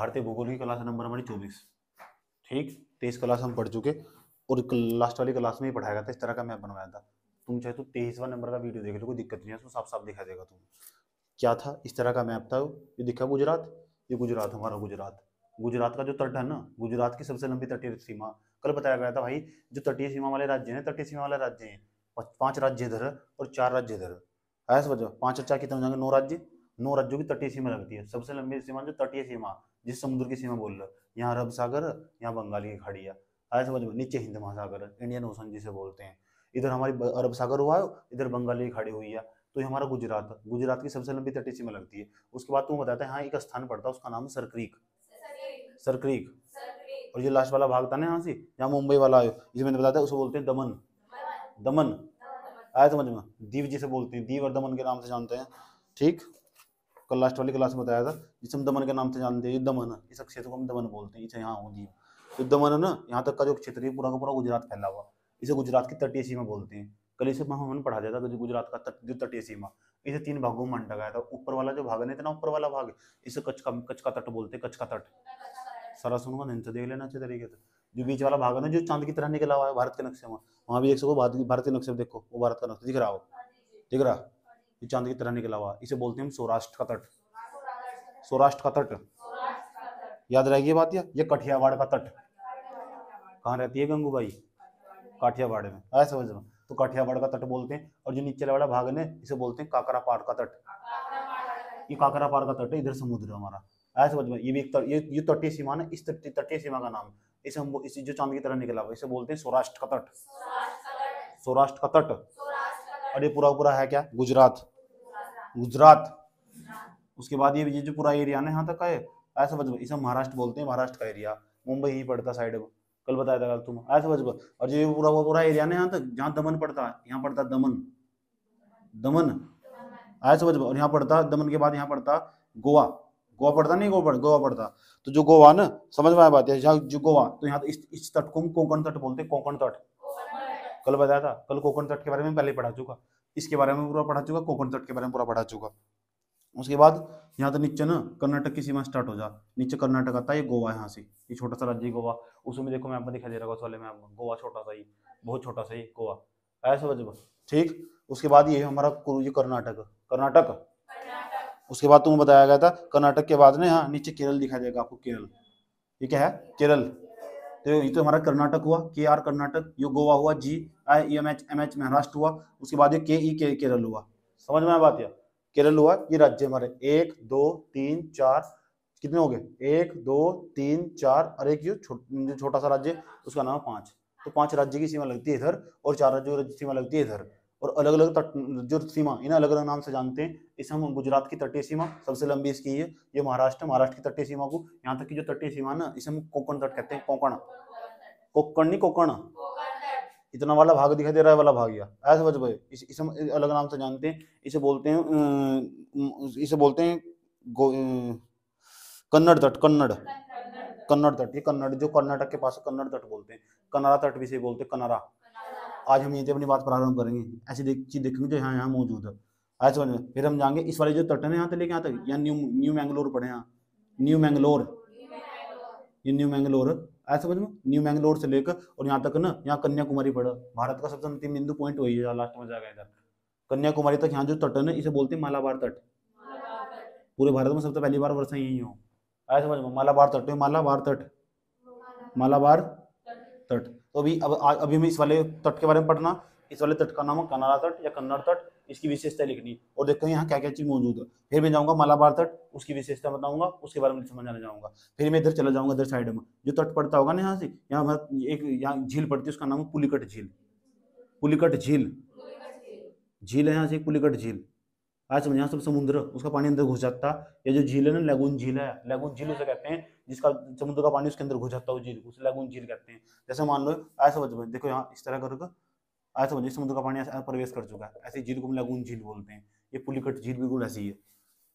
भारतीय भूगोल की क्लास नंबर हमारी 24। ठीक, 23 क्लास हम पढ़ चुके और लास्ट वाली क्लास में ही पढ़ाया था, इस तरह का मैप बनवाया था। तुम चाहे तो 23वां नंबर का वीडियो देख लो, कोई दिक्कत नहीं है, उसमें साफ साफ दिखा देगा तुम्हें क्या था। इस तरह का मैप था, ये दिखा गुजरात, ये गुजरात हमारा गुजरात। गुजरात का जो तट है ना, गुजरात की सबसे लंबी तटीय सीमा कल बताया गया था भाई। जो तटीय सीमा वाले राज्य हैं, तटीय सीमा वाले राज्य हैं 5 राज्य इधर और 4 राज्य इधर। ऐसा समझो, 5 और 4 कितने हो जाएंगे, 9 राज्य। 9 राज्यों की तटीय सीमा लगती है। सबसे लंबी सीमा जो तटीय सीमा, जिस समुद्र की सीमा बोल रहे हो, यहाँ अरब सागर, यहाँ बंगाली की खाड़ी है। ऐसा समझ में, नीचे हिंद महासागर, इंडियन ओशन जिसे बोलते हैं। इधर हमारी अरब सागर हुआ है, इधर बंगाली की खाड़ी हुई है। तो ये हमारा गुजरात, गुजरात की सबसे लंबी तटीय सीमा लगती है। उसके बाद तुम बताते हैं, हाँ एक स्थान पड़ता है, उसका नाम है सरक्रीक। सरक्रीक। और ये लास्ट वाला भाग था ना यहाँ से, यहाँ मुंबई वाला है, जिसे मैंने बताया उसको बोलते हैं दमन। दमन आया समझ में, दीव जिसे बोलते हैं, दीव और दमन के नाम से जानते हैं। ठीक, कल लास्ट वाली क्लास में बताया था, जिसे हम दमन के नाम से जानते हैं। ये दमन, इस क्षेत्र को हम दमन बोलते हैं। इसे यहाँ हो दीव, तो दमन है ना, यहाँ तक का जो क्षेत्र है पूरा का पूरा गुजरात फैला हुआ, इसे गुजरात की तटीय सीमा बोलते हैं। कल इसे हमने पढ़ा दिया था, गुजरात का जो तटीय सीमा, इसे 3 भागों में बांटा गया था। ऊपर वाला जो भाग है इतना ऊपर वाला भाग, इसे कच्छ का तट बोलते हैं, कच्छ का तट। सारा सुनूंगा, ध्यान से देख लेना अच्छे तरीके से। जो बीच वाला भाग है ना, जो चांद की तरह निकला हुआ है भारत के नक्शे में, वहां भी देख सको, भारत के नक्शे में देखो, वो भारत का नक्शा दिख रहा हो, दिख रहा, ये चांद की तरह निकला हुआ, इसे बोलते हैं हम सौराष्ट्र का तट। सौराष्ट्र का तट याद रहेगी ये बात। ये कठियावाड़ का तट कहाँ रहती है गंगूबाई, काठियावाड़ में, ऐसा समझ लो। तो काठियावाड़ का तट बोलते हैं। और जो नीचे वाला भाग है ना, इसे बोलते हैं काकरापाड़ का तट। ये काकरापाड़ का तट है, इधर समुद्र है हमारा, ऐसा समझ में। ये भी एक ये तटीय सीमा है, इस तटीय सीमा का नाम, इसे हम इसी जो चांद की तरह निकला हुआ, इसे बोलते हैं सौराष्ट्र का तट। सौराष्ट्र का तट। और ये पूरा पूरा है क्या, गुजरात, गुजरात। उसके बाद ये जो पूरा एरिया ना यहाँ तक का है, ऐसा समझ में, इसे महाराष्ट्र बोलते हैं, महाराष्ट्र का एरिया। मुंबई ही पड़ता साइड में, कल बताया था तुम, ऐसा समझ में। और जो पूरा एरिया ना यहाँ तक, जहाँ दमन पड़ता है, यहाँ पड़ता है दमन, दमन, ऐसा समझ में। और यहाँ पड़ता दमन के बाद यहाँ पड़ता गोवा, गोवा पड़ता नहीं, गोवा पड़ता। तो जो गोवा ना, समझ में आया बात है, जो गोवा, तो यहाँ इस तट को हम कोंकण तट बोलते हैं, कोंकण तट। कल बताया था, कल कोंकण तट के बारे में पहले पढ़ा चुका, इसके बारे में पूरा पढ़ा चुका, कोंकण तट के बारे में पूरा पढ़ा चुका। उसके बाद यहाँ तो नीचे ना कर्नाटक की सीमा स्टार्ट हो जा, नीचे कर्नाटक आता है, ये गोवा है, यहाँ से ये छोटा सा राज्य गोवा। उसमें देखो मैप में दिखाई दे रहा है, उस वाले मैप में गोवा छोटा सा ही, बहुत छोटा सा ही गोवा, ऐसा समझ। ठीक, उसके बाद ये हमारा ये कर्नाटक, कर्नाटक। उसके बाद तुम्हें बताया गया था, कर्नाटक के बाद ना यहाँ नीचे केरल दिखाई देगा आपको, केरल। ये क्या है, केरल। तो ये तो हमारा कर्नाटक हुआ, KR कर्नाटक, ये गोवा हुआ, GIEMH महाराष्ट्र हुआ। उसके बाद ये KE केरल हुआ, समझ में आया बात। या केरल हुआ, ये राज्य हमारे 1 2 3 4 कितने हो गए, 1 2 3 4 और एक जो छोटा सा राज्य उसका नाम है 5। तो 5 राज्य की सीमा लगती है इधर, और 4 राज्यों की सीमा लगती है इधर। और अलग अलग तट जो सीमा, इन्हें अलग अलग नाम से जानते हैं। इसे हम गुजरात की तटीय सीमा सबसे लंबी इसकी है, ये महाराष्ट्र की तटीय सीमा को, यहाँ तक की जो तटीय सीमा ना, इसे हम कोंकण तट कहते हैं, कोंकण, कोंकण नहीं कोंकण। इतना वाला भाग दिखाई दे रहा है वाला भाग, गया ऐसा समझ भाई। इसे हम अलग नाम से जानते हैं, इसे बोलते हैं कन्नड़ तट, कन्नड़ तट। ये कन्नड़ जो कर्नाटक के पास कन्नड़ तट बोलते हैं, कनारा तट भी से बोलते हैं, कनारा। आज हम यहीं से अपनी बात प्रारंभ करेंगे, ऐसी चीज देखेंगे जो यहाँ यहाँ मौजूद है, आज समझ में। फिर हम जाएंगे इस वाले जो तट है यहाँ से लेके यहाँ तक, यहाँ न्यू मैंगलोर पढ़े, यहाँ न्यू मैंगलोर, ये न्यू मैंगलोर, ऐसा समझ में, न्यू मैंगलोर से लेकर और यहाँ तक ना, यहाँ कन्याकुमारी पड़ा। भारत का सबसे अंतिम बिंदु पॉइंट वही है, लास्ट में जाएगा इधर कन्याकुमारी तक। यहाँ जो तट है ना, इसे बोलते हैं मालाबार तट। पूरे भारत में सबसे पहली बार वर्षा यही हो, ऐसा समझ में, मालाबार तट, मालाबार तट, मालाबार तट। तो अभी हमें इस वाले तट के बारे में पढ़ना। इस वाले तट का नाम है कनारा तट या कन्नड़ तट, इसकी विशेषता लिखनी और देखो यहाँ क्या क्या चीज मौजूद है। फिर मैं जाऊंगा मालाबार तट, उसकी विशेषता बताऊंगा, उसके बारे में समझाने जाऊंगा। फिर मैं इधर चला जाऊंगा, इधर साइड में जो तट पड़ता होगा ना, यहाँ से यहाँ एक यहाँ झील पड़ती है, उसका नाम है पुलिकट झील, पुलिकट झील, झील है यहाँ से एक पुलिकट झील। आज समझ, यहाँ सब समुद्र, उसका पानी अंदर घुस जाता। ये जो झील है ना, लैगून झील है, लैगून झील उसे कहते हैं जिसका समुद्र का पानी उसके अंदर घुस जाता है, झील उसे लैगून झील कहते हैं। जैसे मान लो ऐसा समझ, देखो यहाँ इस तरह करके ऐसा समझिए, समुद्र का पानी प्रवेश कर चुका है, ऐसी झील को हम लैगून झील बोलते हैं। ये पुलिकट झील बिल्कुल ऐसी है,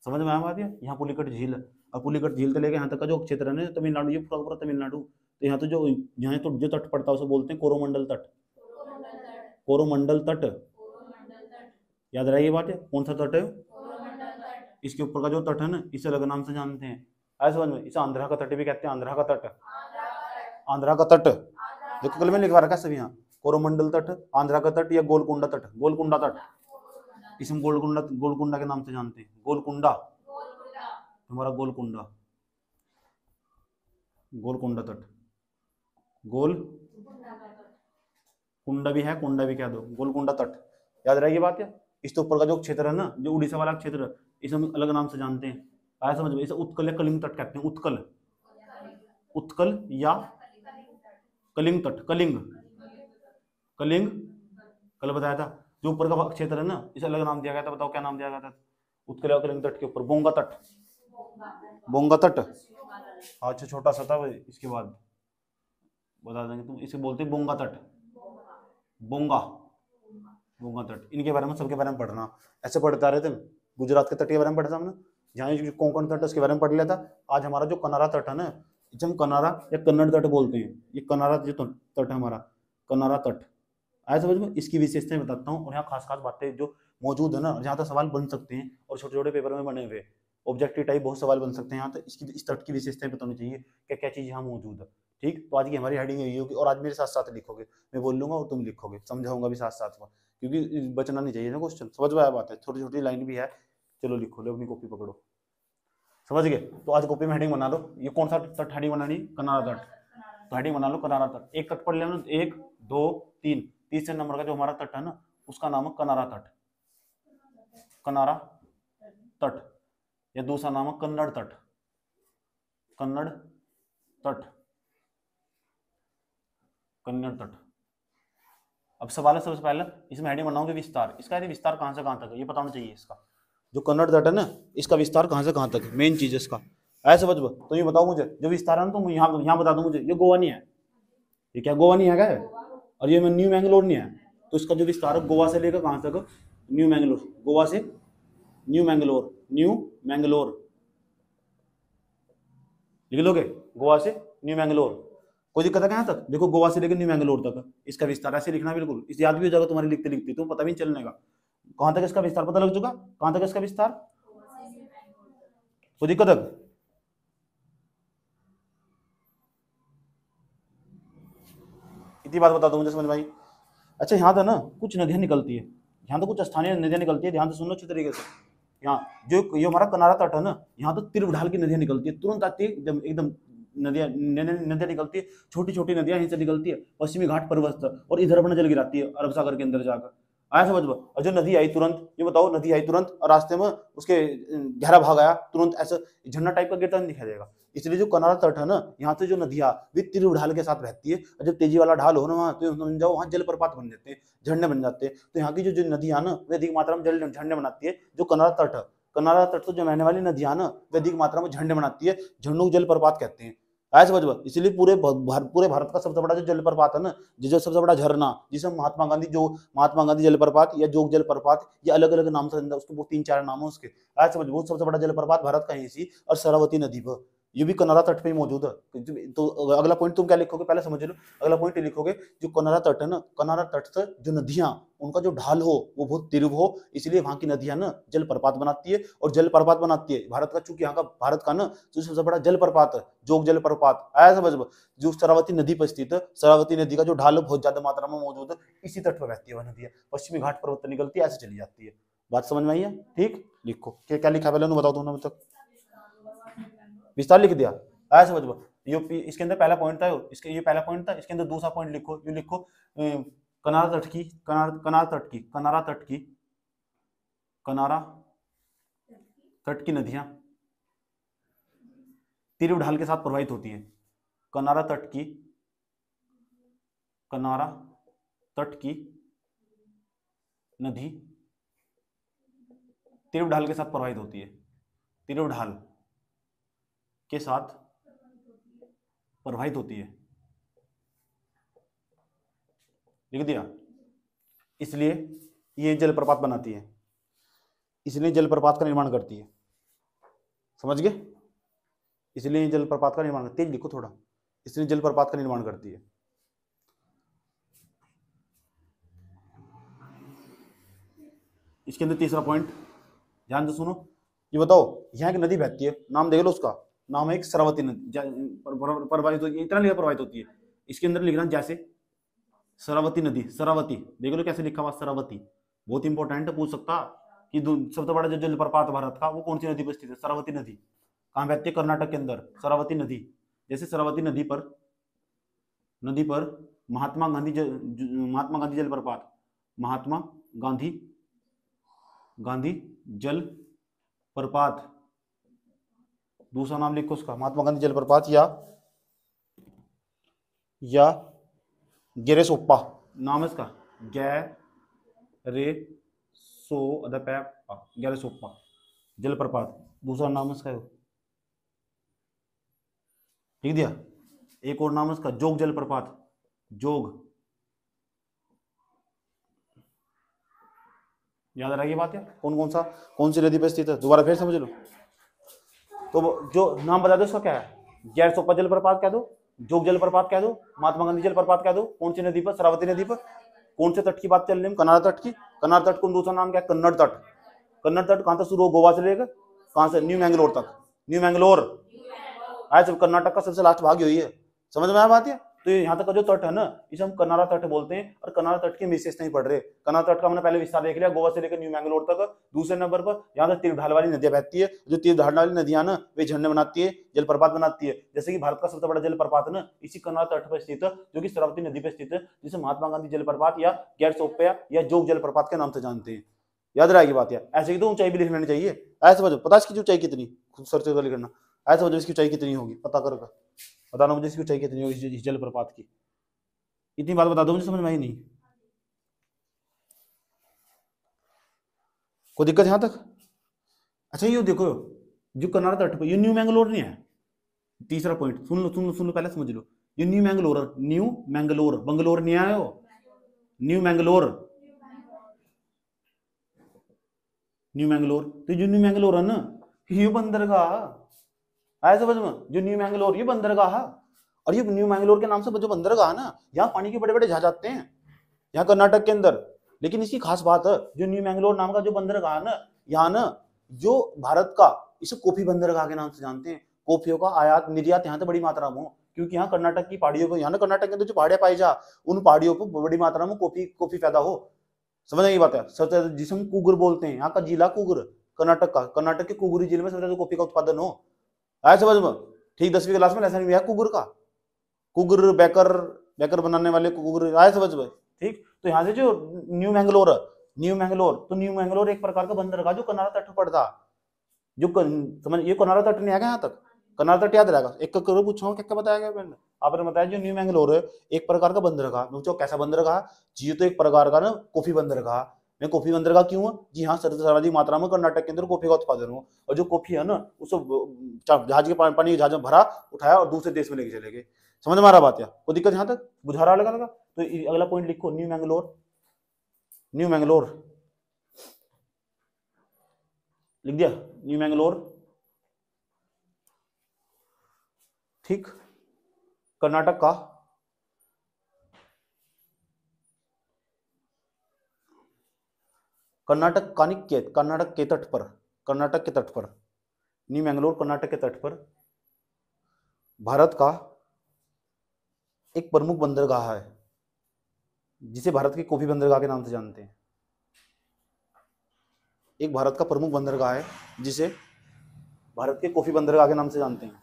समझ में आया बात है। यहाँ पुलिकट झील है, और पुलिकट झील से लेकर यहाँ तक का जो क्षेत्र है ना, तमिलनाडु, ये पूरा पूरा तमिलनाडु। तो यहाँ तो यहाँ तो जो तट पड़ता है उसे बोलते हैं कोरोमंडल तट, कोरोमंडल तट, याद रहे ये बात है, कौन सा तट है, इसके ऊपर का जो तट है ना, इसे अलग नाम से जानते हैं, ऐसे समझ में, इसे आंध्रा का तट भी कहते हैं, आंध्रा का तट, आंध्रा का तट। देखो कल में लिखवा रखा है सब यहाँ, कोरोमंडल तट, आंध्रा का तट या गोलकुंडा तट, गोलकुंडा तट, इसे हम गोलकुंडा, गोलकुंडा के नाम से जानते हैं, गोलकुंडा, हमारा गोलकुंडा, गोलकुंडा तट, गोल कुंडा भी है, कुंडा भी कह दो, गोलकुंडा तट, याद रहेगी बात है। इसके ऊपर का जो क्षेत्र है ना, जो उड़ीसा वाला क्षेत्र, इसे हम अलग नाम से जानते हैं, आया समझ में, इसे उत्कल या कलिंग तट कहते हैं, उत्कल, उत्कल या कलिंग तट, कलिंग, कलिंग, कल बताया था। जो ऊपर का क्षेत्र है ना, इसे अलग नाम दिया गया था, बताओ क्या नाम दिया गया था, उत्कल या कलिंग तट के ऊपर, बोंगा तट, बोंगा तट, अच्छा छोटा सा था, इसके बाद बता देंगे तुम, इसे बोलते हैं बोंगा तट, बोंगा, बोंगा तट। इनके बारे में, सबके बारे में पढ़ना, ऐसे पढ़ते आ रहे थे, गुजरात के तट के बारे में पढ़ा हमने, जहाँ जो कोंकण तट उसके बारे में पढ़ लिया था। आज हमारा जो कनारा तट है ना, इसे हम कनारा या कन्नड़ तट बोलते हैं, ये कनारा जो तट है हमारा, कनारा तट, आया समझ में। इसकी विशेषताएं बताता हूँ, और यहाँ खास खास बातें जो मौजूद है ना, जहाँ तक सवाल बन सकते हैं, और छोटे छोटे पेपर में बने हुए ऑब्जेक्टिव टाइप बहुत सवाल बन सकते हैं यहाँ तक। इसकी, इस तट की विशेषताएं बतानी चाहिए, क्या क्या चीज यहाँ मौजूद है, ठीक। तो आज की हमारी हेडिंग यही होगी, और आज मेरे साथ साथ लिखोगे, मैं बोल लूंगा और तुम लिखोगे, समझाऊंगा भी साथ साथ में, क्योंकि बचना नहीं चाहिए ना क्वेश्चन, समझ में आया बात है, छोटी छोटी लाइन भी है। चलो लिखो, लो अपनी कॉपी पकड़ो, समझ गए। तो आज कॉपी में हेडिंग बना लो, ये कौन सा तट हेडिंग बनानी, कनारा तट, तो हेडिंग बना लो कनारा तट। एक तट पढ़ लिया ना, 1 2 3, तीसरे नंबर का जो हमारा तट है ना, उसका नाम है कनारा तट, कनारा तट, या दूसरा नाम है कन्नड़ तट, कन्नड़ तट, कन्नड़ तट। अब सवाल है सबसे पहले, इसमें हेडिंग बनाओगे विस्तार, इसका यदि विस्तार कहां से कहां तक है ये बताना चाहिए। इसका जो कन्नड़ तट है ना, इसका विस्तार कहां से कहां तक है, मेन चीज इसका, ऐसे समझ। तो ये बताओ मुझे, जो विस्तार है ना, तुम यहाँ बता दो मुझे, ये गोवा नहीं है, ये क्या गोवा नहीं है क्या है, और ये न्यू मैंगलोर नहीं है, तो इसका जो विस्तार है गोवा से लेकर कहां तक, न्यू मैंगलोर, गोवा से न्यू मैंगलोर, न्यू मैंगलोर लिख लोगे, गोवा से न्यू मैंगलोर, कोई दिक्कत है यहाँ तक। देखो गोवा से लेकर न्यू मैंगलोर तक इसका विस्तार, ऐसे लिखना बिल्कुल, इस याद भी हो जाएगा तुम्हारी लिखते लिखते, तुम पता भी नहीं चलने का कहां तक इसका विस्तार, पता लग चुका कहां तक इसका विस्तार, कोई दिक्कत है। इतनी बात बता दो मुझे, समझ भाई। अच्छा यहाँ था ना, कुछ नदियां निकलती है, यहाँ तो कुछ स्थानीय नदियां निकलती है, ध्यान से सुनो अच्छी तरीके से। यहाँ जो ये हमारा कनारा तट है ना, यहाँ तो तिरवढाल की नदियां निकलती है, तुरंत आती है एकदम एकदम, नदियां निकलती है, छोटी छोटी नदियां यहीं से निकलती है, पश्चिमी घाट पर्वत, और इधर अपना जल गिराती है अरब सागर के अंदर जाकर, आया समझ में। और जो नदी आई तुरंत, ये बताओ, नदी आई तुरंत और रास्ते में उसके गहरा भाग आया तुरंत, ऐसा झरना टाइप का गिरता नहीं दिखाई देगा। इसलिए जो कनारा तट है ना, यहाँ से जो नदियां वे तीव्र ढाल के साथ बहती है, और जब तेजी वाला ढाल हो ना वहाँ, तो समझ जाओ वहाँ जलप्रपात बन जाते हैं, झरने बन जाते हैं। तो यहाँ की जो नदियां ना, वे अधिक मात्रा में जल झरने बनाती है। जो कनारा तट है, कनारा तट तो जो बहने वाली नदियां ना, वे अधिक मात्रा में झरने बनाती है, झरनों को जलप्रपात कहते हैं, ऐसे समझ। इसलिए पूरे भारत का सबसे बड़ा जो जलप्रपात है ना, जो सबसे बड़ा झरना, जिसे महात्मा गांधी जलप्रपात या जोग जलप्रपात, ये अलग अलग नाम से, उसके वो 3-4 नाम है उसके, ऐसे समझ। वो सबसे बड़ा जलप्रपात भारत का ही, और सरस्वती नदी पर, ये भी कनारा तट पे ही मौजूद है। तो अगला पॉइंट तुम क्या लिखोगे, पहले समझ लो, अगला पॉइंट लिखोगे, जो कनारा तट है ना, कनारा तट से जो नदियां, उनका जो ढाल हो वो बहुत तीव्र हो, इसलिए वहां की नदियां ना जलप्रपात बनाती है, और जलप्रपात बनाती है भारत का, चूंकि यहाँ का भारत का ना जो सबसे बड़ा जलप्रपात है, जोग जलप्रपात, ऐसा समझ। जो शरावती नदी पर स्थित है, शरावती नदी का जो ढाल बहुत ज्यादा मात्रा में मौजूद है, इसी तट पर बहती है वह नदी, पश्चिमी घाट पर्वत निकलती है, ऐसे चली जाती है। बात समझ में आई है, ठीक। लिखो क्या लिखा पहले बताओ तुमने, मतलब विस्तार लिख दिया, आया समझ में। ये इसके अंदर पहला पॉइंट था, इसके ये पहला पॉइंट था, इसके अंदर दूसरा पॉइंट लिखो, ये लिखो, कनारा तट की, कनारा तट की, कनारा तट की, कनारा तट की नदियां तीव्र ढाल के साथ प्रवाहित होती है, कनारा तट की, कनारा तट की नदी तीव्र ढाल के साथ प्रवाहित होती है, तीव्र ढाल के साथ प्रवाहित होती है, लिख दिया। इसलिए ये जलप्रपात बनाती है, इसलिए जलप्रपात का निर्माण करती है, समझ गए। इसलिए जलप्रपात का निर्माण, तेज लिखो थोड़ा, इसलिए जलप्रपात का निर्माण करती है। इसके अंदर तीसरा पॉइंट ध्यान से सुनो, ये बताओ, यहाँ की नदी बहती है, नाम देख लो उसका, नाम है एक सरवती नदी प्रवाहित होती है, इतना लिखा प्रवाहित होती है, इसके अंदर लिखना जैसे सरवती नदी, सरवती देख लो कैसे लिखा हुआ सरवती, बहुत इंपॉर्टेंट है, पूछ सकता कि सबसे बड़ा जो जलप्रपात भारत का वो कौन सी नदी पर स्थित है, सरवती नदी। कहाँ बहती है, कर्नाटक के अंदर सरवती नदी। जैसे सरवती नदी पर महात्मा गांधी जलप्रपात, महात्मा गांधी जल प्रपात, दूसरा नाम लिखो उसका महात्मा गांधी जलप्रपात, या गेरेसोप्पा नाम है इसका, गेरेसोप्पा जलप्रपात, दूसरा नाम है इसका लिख दिया। एक और नाम है इसका जोग जलप्रपात, जोग, याद आ रही है बात है, कौन सी नदी पर स्थित है, दोबारा फिर समझ लो। तो जो नाम बता दो उसका क्या है, गेरसोप्पा जलप्रपात कह दो, जोग जलप्रपात कह दो, महात्मा गांधी जलप्रपात कह दो, कौन सी नदी पर, सरवती नदी पर। कौन से तट की बात चल रही है, कनारा तट की। कनारा तट को दूसरा नाम क्या है, कन्नड़ तट। कन्नड़ तट कहां तक शुरू हो, गोवा से लेकर कहां से, न्यू मैंगलोर तक, न्यू मैंगलोर आज कर्नाटक का सबसे लास्ट भाग यही है, समझ में आया बात है। तो यहाँ तक का जो तट है ना, इसे हम कनारा तट बोलते हैं, और कनारा तट की विशेषता नहीं पढ़ रहे। कनारा तट का हमने पहले विस्तार देख लिया, गोवा से लेकर न्यू मैंगलोर तक। दूसरे नंबर पर यहाँ तक तीर ढाल वाली नदियां बहती है, जो तीर ढाल वाली नदियां ना वे झरने बनाती है, जलप्रपात बनाती है। जैसे कि भारत का सबसे बड़ा जलप्रपात है ना, इसी कनारा तट पर स्थित है, जो कि सरवती नदी पर स्थित है, जिसे महात्मा गांधी जलप्रपात या गेरसोप्पा या जोग जलप्रपात के नाम से जानते हैं। याद रहेगी बात यार, ऐसे ही तो ऊंचाई भी लिख लेनी चाहिए, ऐसे समझो, पता इसकी ऊंचाई कितनी, खुद सर्च कर लिखना, ऐसे समझो इसकी ऊंचाई कितनी होगी, पता कर बताना मुझे इसकी ऊंचाई कितनी होगी इस जलप्रपात की। इतनी बात बता दो मुझे, समझ में आई नहीं, कोई दिक्कत यहां तक। अच्छा ये देखो, जो कनारा तट पर, ये न्यू मैंगलोर नहीं है, तीसरा पॉइंट सुन लो पहले समझ लो। ये न्यू मैंगलोर बंगलोर नहीं आया हो, न्यू मैंगलोर, तो जो न्यू मैंगलोर है ना, ये बंदरगाह, आया समझ में, जो न्यू मैंगलोर ये बंदरगाह। और ये न्यू मैंगलोर के नाम से जो बंदरगाह है ना, यहाँ पानी के बड़े बड़े जहाज आते हैं यहाँ कर्नाटक के अंदर। लेकिन इसकी खास बात है, जो न्यू मैंगलोर नाम का जो बंदरगाह है ना, यहाँ ना जो भारत का, इसे कॉफी बंदरगाह के नाम से जानते हैं। कॉफियों का आयात निर्यात यहाँ से बड़ी मात्रा में हो, क्योंकि यहाँ कर्नाटक की पहाड़ियों पर, यहाँ ना कर्नाटक के अंदर जो पहाड़ियां पाई जा, उन पहाड़ियों पर बड़ी मात्रा में कॉफी पैदा हो। समझ आई बात है, सबसे जिसे हम कुगर बोलते हैं, यहाँ का जिला कुगर, कर्नाटक के कुगुरी जिले में सबसे ज्यादा कॉफी का उत्पादन हो, आया समझ में। ठीक 10वीं क्लास में लेसन भी है कुगर का, कुगर बेकर बनाने वाले कुगर, आया समझ में। ठीक, तो यहाँ से जो न्यू मैंगलोर तो न्यू मैंगलोर एक प्रकार का बंदरगाह जो कनारा तट पर पड़ता, जो समझ, ये कनारा तट नहीं आएगा यहाँ तक, कनारा तट याद रहेगा, एक करो पूछो क्या क्या बताया गया मैंने, आपने बताया जो न्यू मैंगलोर है एक प्रकार का बंदरगाह। पूछो कैसा बंदरगाह जी, तो एक प्रकार का ना कॉफी बंदरगाह। मैं कॉफी बंदरगाह क्यों है जी, हाँ सर्वाधिक मात्रा में कर्नाटक के अंदर कॉफी का उत्पादन हो, और जो कॉफी है ना उसको जहाज के पानी जहाज में भरा, उठाया और दूसरे देश में लेके चले गए। समझ में आ रहा बात, या कोई दिक्कत यहाँ तक, बुझा रहा लगा। तो अगला पॉइंट लिखो, न्यू मैंगलोर लिख दिया, न्यू मैंगलोर। ठीक, कर्नाटक कर्नाटक के तट पर न्यू मैंगलोर कर्नाटक के तट पर भारत का एक प्रमुख बंदरगाह है, जिसे भारत की कॉफी बंदरगाह के नाम से जानते हैं। एक भारत का प्रमुख बंदरगाह है जिसे भारत के कॉफी बंदरगाह के नाम से जानते हैं।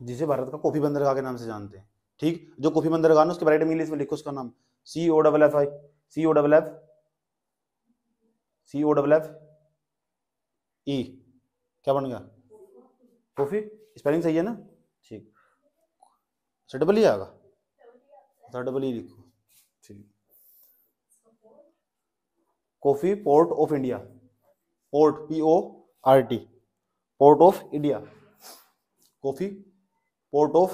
जिसे भारत का कॉफी बंदरगाह के नाम से जानते हैं। ठीक, जो कॉफी बंदरगाह ना उसके ब्राइट इंग्लिश में लिखो उसका नाम, COFFE, क्या बन गया, कॉफी, स्पेलिंग सही है ना, ठीक, डबल ही आएगा, डबल ही लिखो, ठीक। Coffee port of India, port PORT, port of India, coffee port of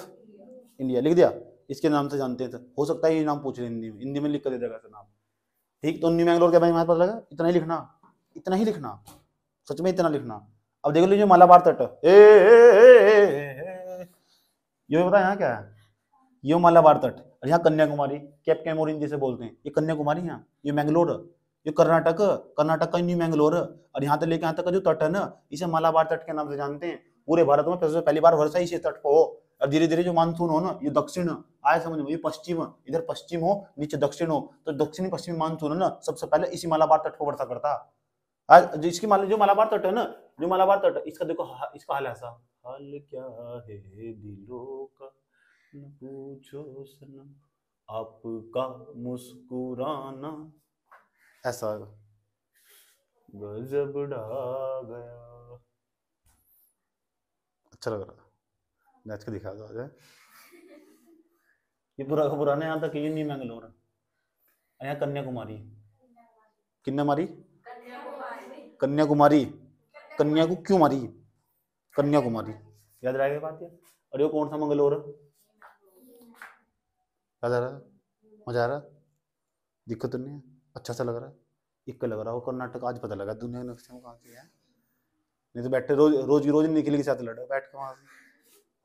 India लिख दिया, इसके नाम से जानते हैं। हो सकता है ये नाम पूछ रहे हिंदी में लिख कर दे देगा नाम। ठीक, तो न्यू मैंगलोर क्या भाई पता लगा, इतना ही लिखना, इतना ही लिखना, सच में इतना लिखना। अब देख लीजिए मालाबार तट, ये पता है यहाँ क्या है, ये मालाबार तट, और यहाँ कन्याकुमारी, कैप कैमोरिन जिसे बोलते हैं, ये कन्याकुमारी है, ये मैंगलोर, ये कर्नाटक, कर्नाटक का न्यू मैंगलोर, और यहाँ से लेकर यहाँ तक का जो तट है ना, इसे मालाबार तट के नाम से जानते हैं। पूरे भारत में पहली बार वर्षा इसी तट पर हो, और धीरे धीरे जो मानसून हो ना, ये दक्षिण आए समझ में, ये पश्चिम, इधर पश्चिम हो नीचे दक्षिण हो, तो दक्षिणी पश्चिमी मानसून है ना, सबसे पहले इसी मालाबार तट पर वर्षा करता। आज जिसकी जो मालाबार तट है ना, जो मालाबार तट, इसका देखो इसका हाल ऐसा, हाल क्या है दिलों का न पूछो सनम, आपका मुस्कुराना, ऐसा गजब ढा गया। अच्छा लग रहा, मैच के दिखा दो आजा। ये पुराने यहाँ तक, ये न्यू मैंगलोर, यहाँ कन्याकुमारी, कन्याकुमारी, कन्याकुमारी, कन्या को क्यों मारी, कन्याकुमारी, याद रहेगा बात ये। और ये कौन सा मंगलोर, याद आ रहा, मजा आ रहा, दिक्कत तो नहीं है, अच्छा सा लग रहा है, इक्का लग रहा हो कर्नाटक, आज पता लगा दुनिया के नक्शे में कहाँ से है, नहीं तो बैठे रोज रोज निकली के साथ लड़ो बैठ के, वहां से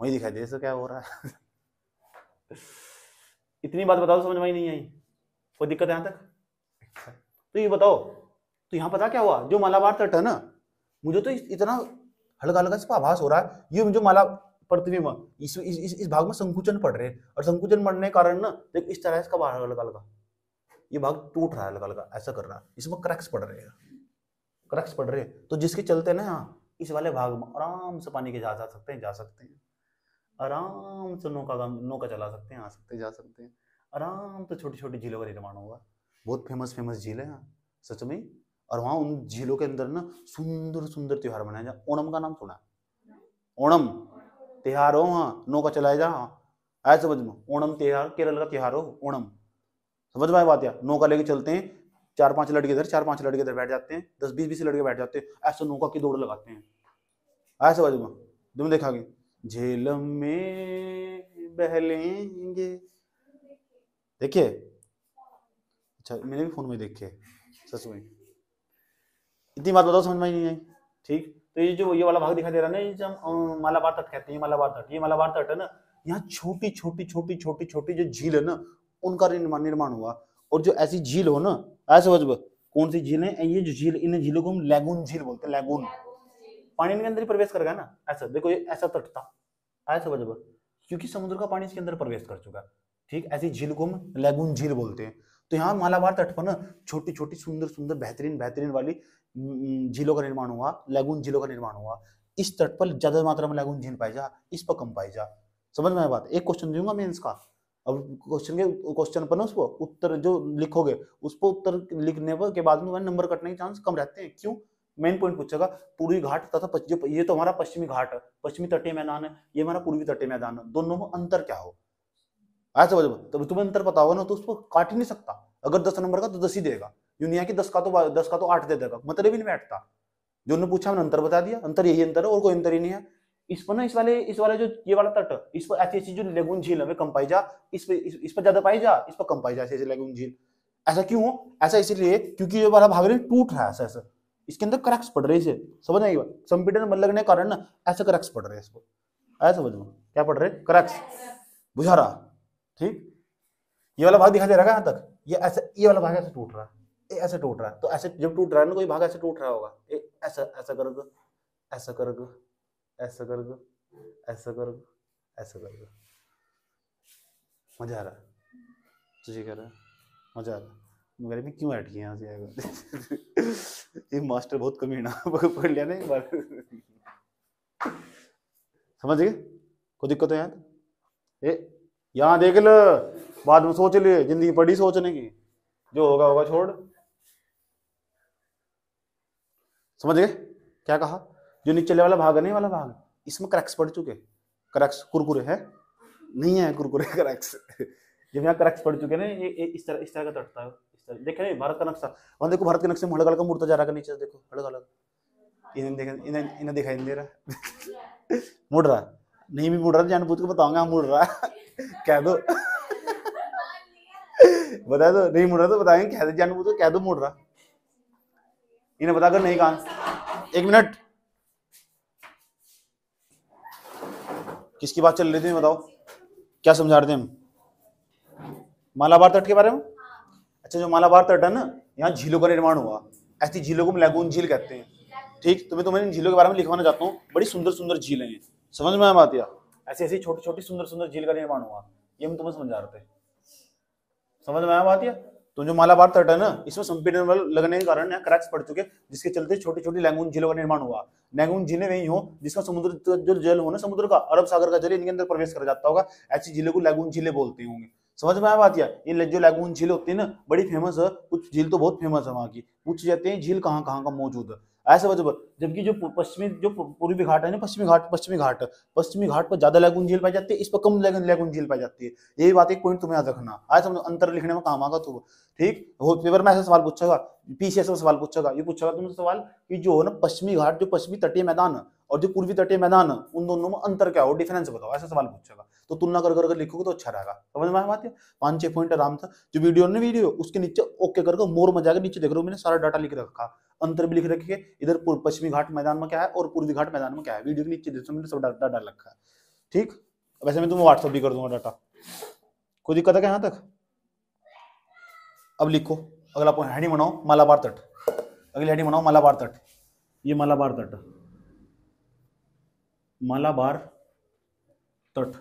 वही दिखाई दे क्या हो रहा है। इतनी बात बताओ समझ में ही नहीं आई, कोई दिक्कत है यहाँ तक। तो ये बताओ, तो यहाँ पता क्या हुआ, जो मालाबार तट है ना, मुझे तो इतना हल्का हल्का इसका आभास हो रहा है, ये जो माला पृथ्वी में इस भाग में संकुचन पड़ रहे हैं, और संकुचन बढ़ने के कारण ना देख इस तरह इसका बाहर हल्का हल्का ये भाग टूट रहा है, हल्का हल्का ऐसा कर रहा है, इसमें क्रैक्स पड़ रहे हैं, क्रैक्स पड़ रहे हैं, तो जिसके चलते ना यहाँ इस वाले भाग में आराम से पानी के जा सकते हैं, आराम से नौका चला सकते हैं, आ सकते जा सकते हैं आराम से, छोटी छोटी झीलों का निर्माण होगा। बहुत फेमस झील है यहाँ सच में, और वहाँ उन झीलों के अंदर ना सुंदर सुंदर त्योहार मनाया जाए। ओणम का नाम सुना, ओणम त्योहार हो, वहाँ नौका चलाया जा, ऐसे समझ में, ओणम त्योहार केरल का त्योहार हो, ओणम, समझ में बात, या नौका लेके चलते हैं, 4-5 लड़के इधर 4-5 लड़के इधर बैठ जाते हैं, 10-20 लड़के बैठ जाते हैं, ऐसे नौका की दौड़ लगाते हैं, ऐसे समझ में, तुम देखा कि झेलम में बहलेंगे, देखिए, अच्छा मैंने भी फोन में देखे सच में, इतनी बात बताओ समझ में नहीं आई, ठीक। तो ये जो ये वाला भाग दिखाई दे रहा है ना, ये जो मालाबार तट कहते हैं, मालाबार तट, ये मालाबार तट है ना, यहाँ छोटी छोटी छोटी छोटी छोटी जो झील है ना, उनका निर्माण हुआ, और जो ऐसी झील हो ना, ऐसे समझ, कौन सी झील है ये, जो झील, इन झीलों को हम लैगून झील बोलते हैं, लैगून, पानी के अंदर ही प्रवेश कर गया ना, ऐसा देखो ये ऐसा तट था, ऐसा समझ, क्योंकि समुद्र का पानी इसके अंदर प्रवेश कर चुका, ठीक, ऐसी झील को हम लैगून झील बोलते हैं। तो यहाँ मालाबार तट पर ना छोटी छोटी सुंदर सुंदर बेहतरीन वाली झीलों का निर्माण हुआ, लैगून झीलों का निर्माण हुआ। इस तट पर ज्यादा मात्रा में लैगून झील पाई जा, इस पर कम पाई जा, समझ में आया बात। एक क्वेश्चन दूंगा मैं इसका, अब क्वेश्चन पर ना उसको उत्तर जो लिखोगे, उस पर उत्तर लिखने के बाद में नंबर कटने के चांस कम रहते हैं। क्यों? मेन पॉइंट पूछेगा, पूर्वी घाट तथा ये तो हमारा पश्चिमी घाट है, पश्चिमी तटीय मैदान है, ये हमारा पूर्वी तटीय मैदान है, दोनों में अंतर क्या हो, ऐसा समझ, तब तुम्हें अंतर पता होगा ना, तो उसको काट ही नहीं सकता। अगर 10 नंबर का तो 10 ही देगा, यूनिया की 10 का तो 8 दे देगा, मतलब ही नहीं बैठता। जो उन्होंने पूछा मैंने अंतर बता दिया, अंतर यही अंतर है और कोई अंतर ही नहीं है। इस पर ना इस वाले जो ये वाला तट, इस पर ऐसी जो लेगून झील है कम पाई जा, इस पर ज्यादा पाई जा, इस पर कम पाई जा, ऐसे लेगून झील। ऐसा क्यों हो? ऐसा इसलिए क्योंकि ये वाला भाग टूट रहा है, ऐसा इसके अंदर क्रैक्स पड़ रहे हैं, समझ आएगी बात। संपीड़न लगने के कारण ना ऐसे क्रैक्स पड़ रहे हैं, इसको ऐसा समझ लो, क्या पड़ रहे हैं? क्रैक्स, बुझा रहा, ठीक। ये वाला भाग दिखाई दे रहा है यहाँ तक, ये ऐसा, ये वाला भाग ऐसे टूट रहा है, ऐसे टूट रहा है। तो ऐसे जब टूट रहा है ना, कोई भाग ऐसे टूट रहा होगा, ऐसा ऐसा करोगे, ऐसा करोगे, ऐसा करोगे, ऐसा करोगे, ऐसा करोगे, मजा आ रहा है तुझे, कह रहा है मजा आ रहा है, मगर में क्यों बैठी है यहाँ से ये मास्टर बहुत कमीना पकड़ लिया ना एक बार समझ गए? कोई दिक्कत है यहाँ? यहाँ देख लो, बाद में सोच लिए, जिंदगी पड़ी सोचने की, जो होगा होगा छोड़। समझ गए क्या कहा? जो नीचे वाला भाग है, नहीं वाला भाग, इसमें क्रैक्स पड़ चुके, क्रैक्स कुरकुरे है नहीं है, कुरकुरे क्रैक्स जब यहाँ क्रैक्स पड़ चुके ना, ये इस तरह का तटता है, इस तरह। देखे नहीं भारत का नक्शा, वहां देखो भारत के नक्शे में हड़का हड़का मुड़ता जा रहा है, नीचे देखो हड़का हड़का, इन्हें दिखाई नहीं दे रहा मुड़ रहा, नहीं भी मुड़ रहा, जानबूझ के बताऊंगा मुड़ रहा कह दो बता दो, नहीं मुड़ रहा तो बताएंगे, कह दे जानबूझ तो कह दो मुड़ रहा, इन्हें बताकर नहीं कहा। 1 मिनट, किसकी बात चल रही थी बताओ, क्या समझा रहे थे हम? मालाबार तट के बारे में। अच्छा, जो मालाबार तट है ना, यहाँ झीलों का निर्माण हुआ, ऐसी झीलों को हम लैगून झील कहते हैं। ठीक, तो मैं इन झीलों के बारे में लिखवाना चाहता हूँ। बड़ी सुंदर सुंदर झीलें हैं, समझ में आ गया? ऐसी ऐसी छोटी छोटी सुंदर सुंदर झील का निर्माण हुआ, ये हम तुम्हें समझा रहे थे। समझ में आया? तो जो मालाबार तट है ना, इसमें संपीड़न बल लगने के कारण यहाँ क्रैक्स पड़ चुके, जिसके चलते छोटी छोटी लैगून झीलों का निर्माण हुआ। लैगून झीलें वही हो जिसका समुद्र जो जल हो ना, समुद्र का, अरब सागर का जल इनके अंदर प्रवेश कर जाता होगा, ऐसी झीलों को लैगून झीलें बोलते होंगे। समझ में आया बात? ये जो लैगून झील होती है ना, बड़ी फेमस है, कुछ झील तो बहुत फेमस है वहां की। पूछ जाते हैं झील कहाँ कहाँ का मौजूद है, ऐसे वजह। जबकि जो पश्चिमी, जो पूर्वी घाट है ना, पश्चिमी घाट पर ज्यादा लैगून झील पाई जाती है, इस पर कम लैगून झील पाई जाती है। यही बात, एक पॉइंट तुम्हें याद रखना, आज समझो, अंतर लिखने में काम आगा तू। ठीक, पेपर में ऐसा सवाल पूछेगा, पीसीएस में सवाल पूछेगा, ये पूछेगा तुमसे सवाल कि जो है ना पश्चिमी घाट, जो पश्चिमी तटीय मैदान है और जो पूर्वी तटीय मैदान है, उन दोनों में अंतर क्या हो, डिफरेंस बताओ, ऐसा सवाल पूछेगा। तो तुलना कर कर लिखोगे तो अच्छा रहेगा। समझ में बात है? 5-6 पॉइंट आराम था। जो वीडियो उसके नीचे ओके करके मोर मजा के नीचे देख रहे हो, मैंने सारा डाटा लिख रखा, अंतर भी लिख रखे, इधर पश्चिमी घाट मैदान में क्या है और पूर्वी घाट मैदान में क्या है, वीडियो के नीचे मैंने सब डाटा डाल रखा है। ठीक, वैसे मैं तुम्हें व्हाट्सएप भी कर दूंगा डाटा, कोई दिक्कत है क्या यहाँ तक? अब लिखो अगला पॉइंट, हेडिंग बनाओ मालाबार तट। अगली हेडिंग बनाओ मालाबार तट। ये मालाबार तट, मालाबार तट,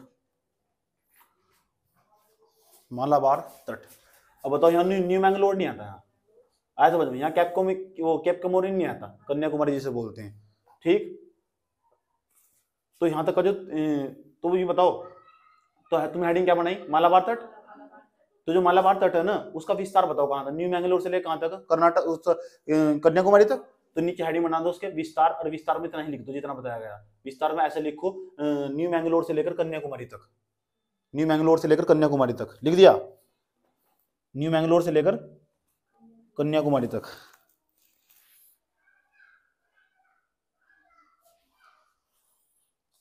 मालाबार तट। अब बताओ, यहाँ न्यू मैंगलोर नहीं आता, यहाँ आया समझ में? यहाँ कैप कमोरिन नहीं आता, कन्याकुमारी जिसे बोलते हैं। ठीक, तो यहाँ तक का जो, तो ये बताओ, तो तुमने हेडिंग क्या बनाई? मालाबार तट। तो जो मालाबार तट है ना, उसका विस्तार बताओ कहाँ था? न्यू मैंगलोर से लेकर कहाँ तक? कर्नाटक, कन्याकुमारी तक। तो नीचे हेडिंग बना दो उसके विस्तार, और विस्तार में इतना ही लिख दो जितना बताया गया। विस्तार में ऐसे लिखो, न्यू मैंगलोर से लेकर कन्याकुमारी तक, न्यू मैंगलोर से लेकर कन्याकुमारी तक लिख दिया, न्यू मैंगलोर से लेकर कन्याकुमारी तक।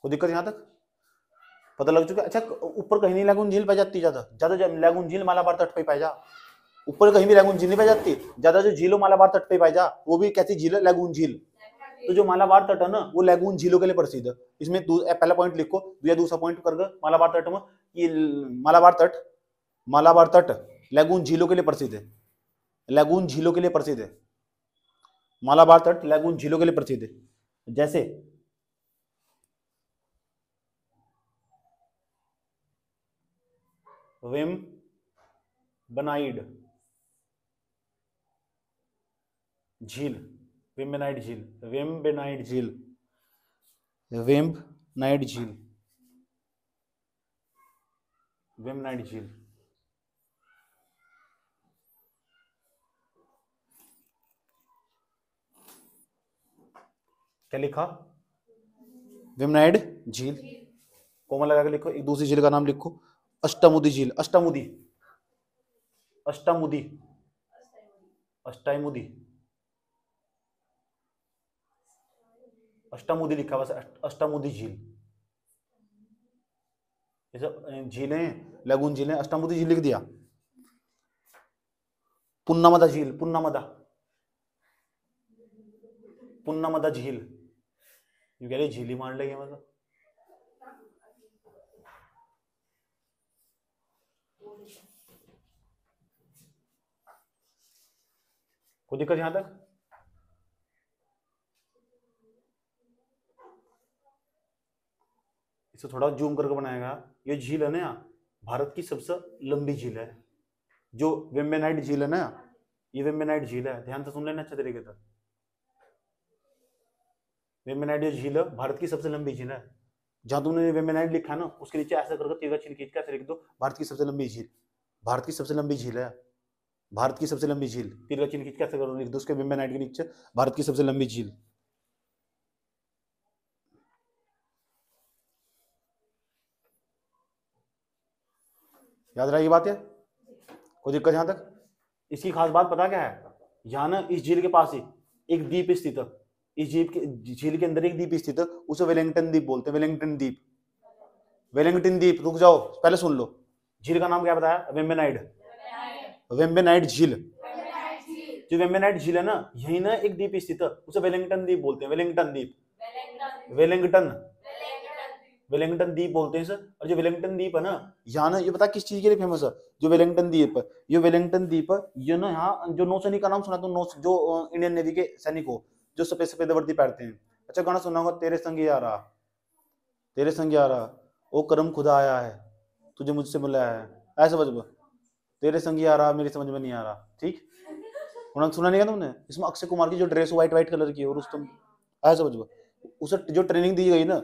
कोई दिक्कत यहाँ तक? पता लग चुका? अच्छा, ऊपर कहीं नहीं लैगून झील पाई जाती, ज्यादा लैगून झील मालाबार तट पे पाई जा, ऊपर कहीं भी लैगून झील नहीं पाई जाती, ज्यादा जो झीलों मालाबार तट पे पाई जा, वो भी कैसी झील है? लैगून झील। तो जो मालाबार तट है ना, वो लैगून झीलों के लिए प्रसिद्ध है। इसमें पहला पॉइंट लिखो, दूसरा पॉइंट कर मालाबार तट में, ये मालाबार तट लैगून झीलों के लिए प्रसिद्ध है, लैगून झीलों के लिए प्रसिद्ध है, मालाबार तट लैगून झीलों के लिए प्रसिद्ध है। जैसे वेम्बनाइड झील, वेम्बनाइड झील, वेम्बनाइड झील, वेम्बनाइड झील, वेम्बनाइड झील। क्या लिखा? वेम्बनाइड झील, कोमा लगा के लिखो। एक दूसरी झील का नाम लिखो, अष्टामुदी झील, अष्टामुदी, अष्टामुदी, अष्टामुदी, अष्टामुदी लिखा बस, अष्टामुदी झील। ये सब झीलें, लैगून झीलें, अष्टामुदी झील लिख दिया। पुन्नामदा झील, पुन्नामदा, पुन्नामदा झील, ये कह रहे झीली मार लेंगे मतलब। कोई दिक्कत यहां तक? इसे थोड़ा जूम करके बनाएगा। ये झील है ना, भारत की सबसे लंबी झील है। जो वेम्बनाइड झील है ना, ये वेम्बनाइड झील है, ध्यान से सुन लेना अच्छे तरीके से। वेम्बनाइड झील भारत की सबसे लंबी झील है। जहां तुमने वेम्बनाइड लिखा है ना, उसके नीचे ऐसा करके तीर का चिन्ह खींच के ऐसे लिख दो, भारत की सबसे लंबी झील, भारत की सबसे लंबी झील है, भारत की सबसे लंबी झील, तीर का चिन्ह खींच के ऐसे करो, लिख दो उसके वेम्बनाइड के नीचे, भारत की सबसे लंबी झील। याद रहा ये बात है? कोई दिक्कत यहां तक? इसकी खास बात पता क्या है? यहाँ ना इस झील के पास ही एक द्वीप स्थित है, इस झील के अंदर एक द्वीप स्थित है, उसे वेलिंगटन द्वीप बोलते हैं, वेलिंगटन द्वीप, वेलिंगटन द्वीप। रुक जाओ, पहले सुन लो, झील का नाम क्या बताया? वेम्बनाइड। वेम्बेनाइट झील, जो वेम्बेनाइट झील है ना, यही ना एक द्वीप स्थित है, उसे वेलिंगटन द्वीप बोलते हैं, वेलिंगटन द्वीप, वेलिंगटन वेलिंगटन द्वीप बोलते हैं सर। और जो वेलिंगटन द्वीप है ना, यहाँ ना ये पता किस चीज के लिए फेमस है, जो वेलिंगटन द्वीप है, ये वेलिंगटन द्वीप है, ये ना यहाँ जो नौसैनिक का नाम सुना तो जो इंडियन नेवी के सैनिक हो, जो सफेद सफेद वर्दी पहनते हैं। अच्छा गाना सुना होगा, तेरे संग यारा, तेरे संग यारा, ओ करम खुदा आया है, तुझे मुझसे बुलाया है, ऐसा बजबो, तेरे संग यारा मेरी समझ में नहीं आ रहा, ठीक सुना नहीं है तुमने? इसमें अक्षय कुमार की जो ड्रेस व्हाइट व्हाइट कलर की है, और रुस्तम, ऐसा बजबो, उसे जो ट्रेनिंग दी गई ना,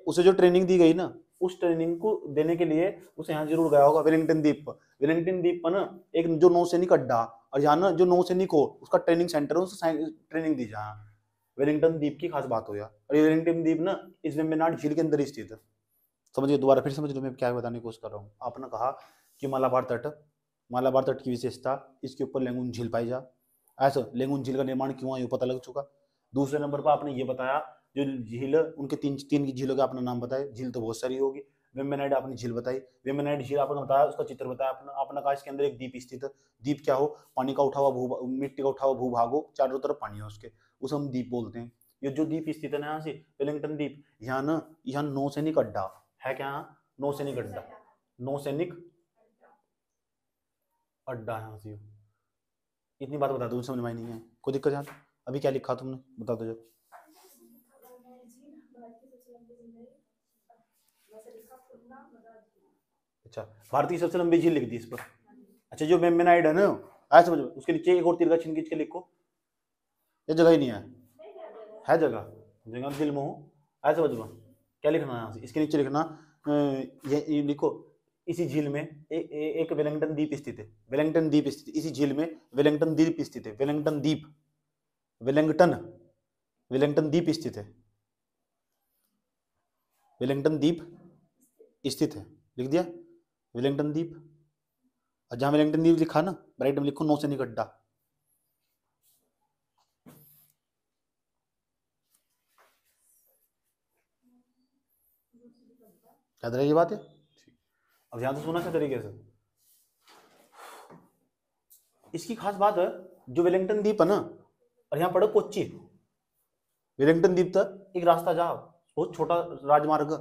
उसे जो ट्रेनिंग दी गई ना, उस ट्रेनिंग को देने के लिए उसे यहाँ जरूर गया होगा वेलिंगटन द्वीप पर। वेलिंगटन द्वीप पर ना एक जो नौसैनिक अड्डा, और यहाँ ना जो नौसैनिक हो उसका ट्रेनिंग सेंटर है, उसे ट्रेनिंग दी जहाँ वेलिंगटन द्वीप की खास बात हो गया। और ये वेलिंगटन द्वीप ना इस वेम्बनाड झील के अंदर ही स्थित है। समझिए, दोबारा फिर समझ लो मैं क्या बताने की कोशिश कर रहा हूँ। आपने कहा कि मालाबार तट की विशेषता, इसके ऊपर लेंगुन झील पाई जा, ऐसा लेंगुन झील का निर्माण क्यों हुआ ये पता लग चुका। दूसरे नंबर पर आपने ये बताया जो झील उनके तीन की झीलों के आपने नाम बताए, झील तो बहुत सारी होगी। वेम्बनाइट आपने झील बताई, वेम्बनाइट झील आपने बताया, उसका चित्र बताया आपने कहा इसके अंदर एक द्वीप स्थित है। द्वीप क्या हो, पानी का उठा हुआ मिट्टी का उठा हुआ भूभाग हो, चारों तरफ पानी है उसके, उसे हम द्वीप बोलते हैं। ये जो द्वीप स्थित है ना यहाँ से वेलिंगटन द्वीप, यहाँ ना यहाँ नौसैनिक अड्डा है, क्या नौसैनिक अड्डा, नौसैनिक अड्डा यहाँ से। इतनी बात बता दो, समझ में नहीं है कोई दिक्कत यहाँ? अभी क्या लिखा तुमने बता दो जब। अच्छा, भारत की सबसे लंबी झील लिख दी इस पर। अच्छा, जो वेम्बनाइट है ना, ऐसे समझो, उसके नीचे एक और तीर का चिन्ह खींच के लिखो, ये जगह ही नहीं है जगह दिल में हो, ऐसे समझो क्या लिखना है यहाँ से, इसके नीचे लिखना ये लिखो, इसी झील में एक वेलिंगटन द्वीप स्थित है, वेलिंगटन द्वीप स्थित, इसी झील में वेलिंगटन द्वीप स्थित है, वेलिंगटन द्वीप, वेलिंगटन द्वीप स्थित है, वेलिंगटन द्वीप स्थित है, लिख दिया वेलिंगटन द्वीप। और जहां वेलिंगटन द्वीप लिखा ना, राइट में लिखो नौसैनिक अड्डा। याद रही ये बात है? अब ध्यान से सुना अच्छा तरीके से। इसकी खास बात है, जो वेलिंगटन द्वीप है ना, और यहाँ पढ़ो कोच्चि, वेलिंगटन द्वीप तक एक रास्ता जा, बहुत छोटा राजमार्ग,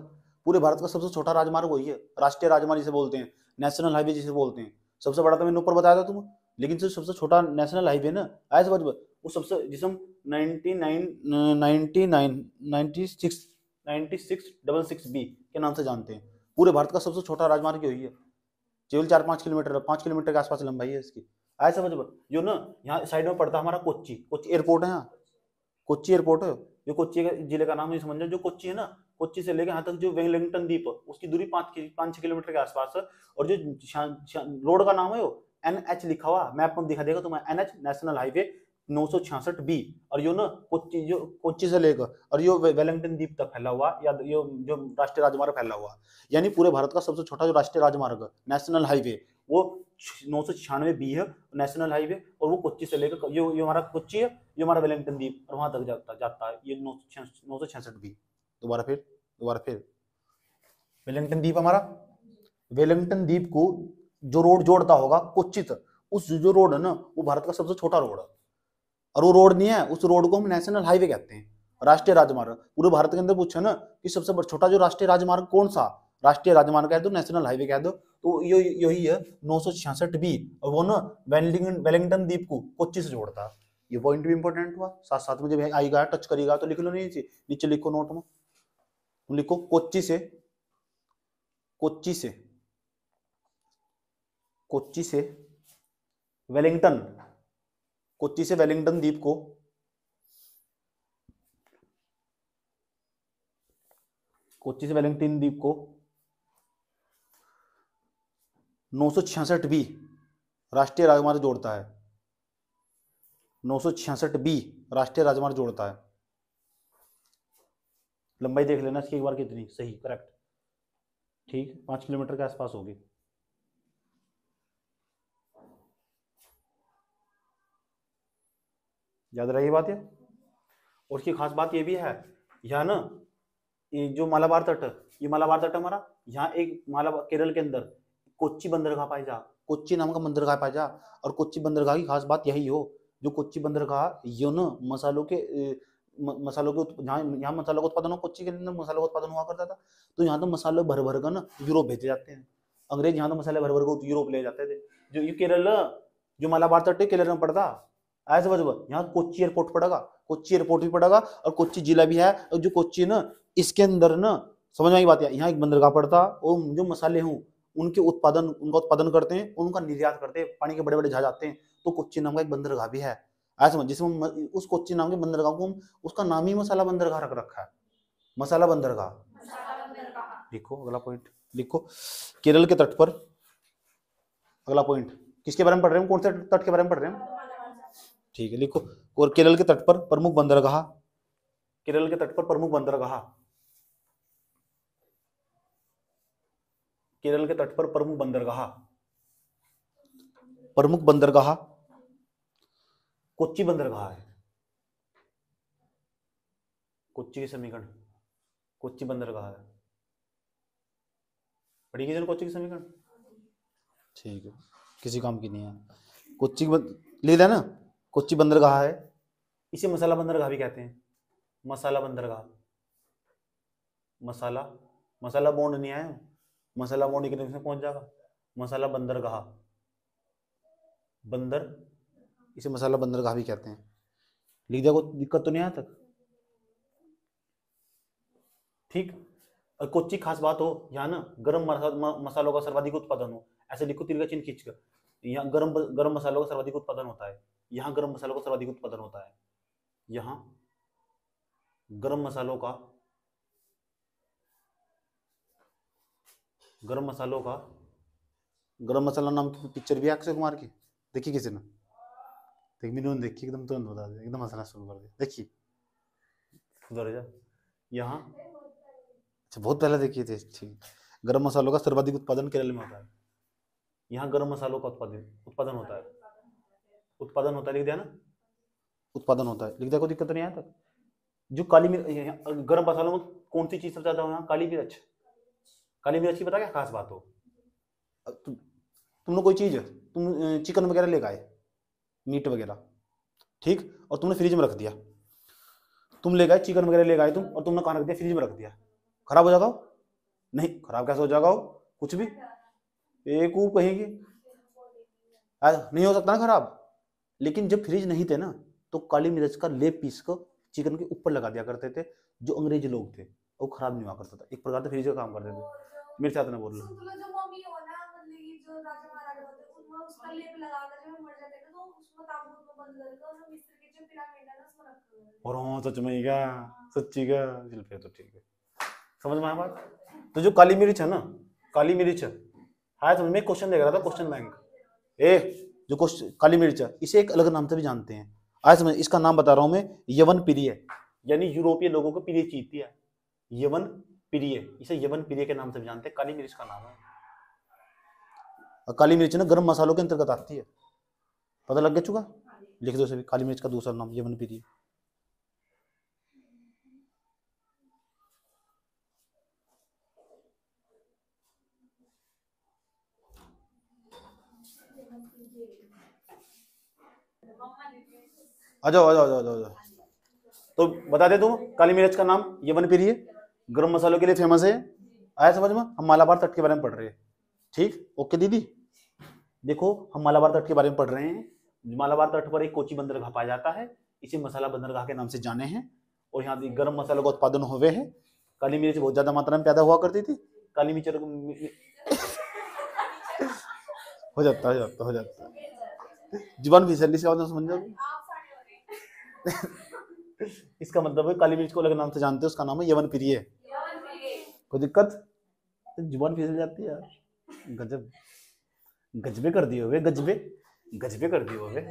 पूरे भारत का सबसे छोटा राजमार्ग वही है, राष्ट्रीय राजमार्ग जिसे बोलते हैं, नेशनल हाईवे जिसे बोलते हैं। सबसे बड़ा तो मैंने ऊपर बताया था तुम, लेकिन जो सबसे छोटा नेशनल हाईवे ना, ऐसे वो सबसे, जिसे हम 9666B के नाम से जानते हैं, पूरे भारत का सबसे छोटा राजमार्ग यही है, केवल 4-5 किलोमीटर, 5 किलोमीटर के आसपास लंबाई है इसकी। ऐसा समझ जो ना, यहाँ साइड में पड़ता है हमारा कोच्चि, कोच्चि एयरपोर्ट है, यहाँ कोच्चि एयरपोर्ट है, जो कोच्चि जिले का नाम है, समझो जो कोच्चि है ना, कोच्चि से लेकर यहाँ तक जो वेलिंगटन द्वीप है उसकी दूरी 5-6 किलोमीटर के आसपास है। और जो रोड का नाम है वो NH लिखा हुआ, मैप में दिखा देगा तुम्हें, NH नेशनल हाईवे 966B। और यो ना कोच्चि से लेकर और यो वेलिंगटन द्वीप तक फैला हुआ, या यो जो राष्ट्रीय राजमार्ग फैला हुआ, यानी पूरे भारत का सबसे छोटा जो राष्ट्रीय राजमार्ग नेशनल हाईवे वो 996B है नेशनल हाईवे। और वो कोच्चि से लेकर ये हमारा कोच्चि है, ये हमारा वेलिंगटन द्वीप, और वहां तक जाता है ये 966B। दोबारा फिर वेलिंगटन द्वीप हमारा, वेलिंगटन द्वीप को जो रोड जोड़ता होगा कोच्चि तक, उस जो रोड है ना वो भारत का सबसे छोटा रोड है। और वो रोड नहीं है, उस रोड को हम नेशनल हाईवे कहते हैं, राष्ट्रीय राजमार्ग। पूरे भारत के अंदर पूछे ना कि सबसे छोटा जो राष्ट्रीय राजमार्ग कौन सा, राष्ट्रीय राजमार्ग कह दो, नेशनल हाईवे कह दो, तो यही है 966B। और वो ना वेलिंगटन द्वीप को कोच्चि से जोड़ता है। ये पॉइंट भी इंपॉर्टेंट हुआ, साथ साथ में जब आएगा टच करेगा तो लिख लो, नहीं नीचे लिखो नोट में, तुम लिखो कोच्चि से वेलिंगटन, कोच्चि से वेलिंगटन द्वीप को, कोच्चि से वेलिंगटन द्वीप को 966B राष्ट्रीय राजमार्ग जोड़ता है, 966B राष्ट्रीय राजमार्ग जोड़ता है। लंबाई देख लेना इसकी एक बार कितनी, सही करेक्ट, ठीक 5 किलोमीटर के आसपास होगी। याद रही बात है। और उसकी खास बात ये भी है, यहाँ ना ये जो मालाबार तट है, ये मालाबार तट हमारा, यहाँ एक मालाबार केरल के अंदर कोच्चि बंदरगाह पाई जा, कोच्चि नाम का बंदरगाह पाया जा। और कोच्चि बंदरगाह की खास बात यही हो, जो कोच्चि बंदरगाह यो न मसालों के यहाँ मसालों का उत्पादन हो, कोच्चि के अंदर मसालों का उत्पादन हुआ करता था। तो यहाँ तो मसाले भर भर कर ना यूरोप भेजे जाते हैं। अंग्रेज यहाँ तो मसाले भर भर को यूरोप ले जाते थे। जो ये केरल, जो मालाबार तट है केरल में पड़ता, ऐसे वजह यहाँ कोच्चि एयरपोर्ट पड़ेगा, कोच्चि एयरपोर्ट भी पड़ेगा और कोच्चि जिला भी है। और जो कोच्चि ना इसके अंदर ना, समझ में आई बात है, यहाँ एक बंदरगाह पड़ता और जो मसाले हों उनका उत्पादन करते हैं, उनका निर्यात करते हैं, पानी के बड़े बड़े जहाज आते हैं। तो कोच्चि नाम का एक बंदरगाह भी है, ऐसा समझ, जिसमें उस कोच्चि नाम के बंदरगाह को उसका नाम ही मसाला बंदरगाह रख रखा है, मसाला बंदरगाह। लिखो अगला पॉइंट, लिखो केरल के तट पर, अगला पॉइंट किसके बारे में पढ़ रहे हैं, कौन से तट के बारे में पढ़ रहे हैं, ठीक है लिखो। और केरल के तट पर प्रमुख बंदरगाह, केरल के तट पर प्रमुख बंदरगाह, केरल के तट पर प्रमुख बंदरगाह, प्रमुख बंदरगाह कोच्चि बंदरगाह है। कोच्चि के समीकरण, कोच्चि बंदरगाह है, पढ़ी किसी ने कोच्चि की समीकरण, ठीक है किसी काम की नहीं है। कोच्चि ले लेना, कोच्चि बंदरगाह है, इसे मसाला बंदरगाह भी कहते हैं, मसाला बंदरगाह, मसाला बॉन्ड नहीं आया, मसाला बॉन्ड के में पहुंच जाएगा, मसाला बंदरगाह, बंदर, इसे मसाला बंदरगाह भी कहते हैं। लिख दिया, कोई दिक्कत तो नहीं आया तक, ठीक। और कोच्चि खास बात हो, यहाँ ना गरम मसालों का सर्वाधिक उत्पादन हो, ऐसे लिखो तीर का चिन्ह खींचकर, यहाँ गरम मसालों का सर्वाधिक उत्पादन होता है, यहाँ गरम मसालों का सर्वाधिक उत्पादन होता है, यहाँ गरम मसालों का गरम मसाला नाम की पिक्चर भी है अक्षय कुमार की, देखिए किसी ने, देख मैंने देखी एकदम तुरंत बता दिया, एकदम हंसना शुरू कर दिया, देखिए सुधर जा। यहाँ अच्छा बहुत पहले देखिए थे, ठीक। गरम मसालों का सर्वाधिक उत्पादन केरल में होता है, यहाँ गरम मसालों का उत्पादन होता है, लिख दिया ना, उत्पादन होता है, लिख दिया, कोई दिक्कत नहीं आया तक। जो काली मिर्च, गरम मसालों में कौन सी चीज सबसे ज्यादा हो, यहाँ काली मिर्च, काली मिर्च की पता क्या खास बात हो, तुमने कोई चीज, तुम चिकन वगैरह लेकर आए, मीट वगैरह, ठीक, और तुमने फ्रिज में रख दिया, तुम ले गए चिकन वगैरह ले गए तुम, और तुमने कहाँ रख दिया, फ्रिज में रख दिया, खराब हो जाएगा? नहीं, खराब कैसे हो जाएगा? कुछ भी एक कहेंगे नहीं हो सकता ना खराब। लेकिन जब फ्रिज नहीं थे ना, तो काली मिर्च का लेप पीस को चिकन के ऊपर लगा दिया करते थे जो अंग्रेज लोग थे, वो खराब नहीं हुआ करता था, एक प्रकार से फ्रिज का काम करते थे। मेरे साथ ना बोल रहा, और हाँ सच में क्या, सच्ची क्या, चल फिर तो ठीक है, समझ में आया बात। तो जो काली मिर्च है ना, काली मिर्च है, समझ में क्वेश्चन देख रहा था, क्वेश्चन बैंक, जो क्वेश्चन काली मिर्च है, इसे एक अलग नाम से भी जानते हैं, आज समझ, इसका नाम बता रहा हूं मैं, यवन प्रिय, यानी यूरोपीय लोगों को प्रिय चीज थी, यवन प्रिय, इसे यवन प्रिय के नाम से भी जानते हैं, काली मिर्च का नाम है। और काली मिर्च ना गर्म मसालों के अंतर्गत आती है, पता लग गया चुका, लिख दो सभी, काली मिर्च का दूसरा नाम यवन प्रिय। आ जाओ। तो बता दे तुम, काली मिर्च का नाम यवन प्रिय, गर्म मसालों के लिए फेमस है, आया समझ में। हम मालाबार तट के बारे में पढ़ रहे हैं, ठीक, ओके दीदी। देखो हम मालाबार तट के बारे में पढ़ रहे हैं, मालाबार तट पर एक कोच्चि बंदरगाह पाया जाता है, इसे मसाला बंदरगाह के नाम से जाने हैं, और यहाँ गर्म मसालों का उत्पादन हुए है। काली मिर्च बहुत ज्यादा मात्रा में पैदा हुआ करती थी, काली मिर्च हो जाता जुबान फिसली से समझ जाओगे। इसका मतलब है काली मिर्च को अलग नाम से जानते हैं, उसका नाम है यवन प्रिय। कोई दिक्कत? जुबान फिसल जाती है यार, गजब, गजबे कर दिए हुए, गजबे कर दिए हुए।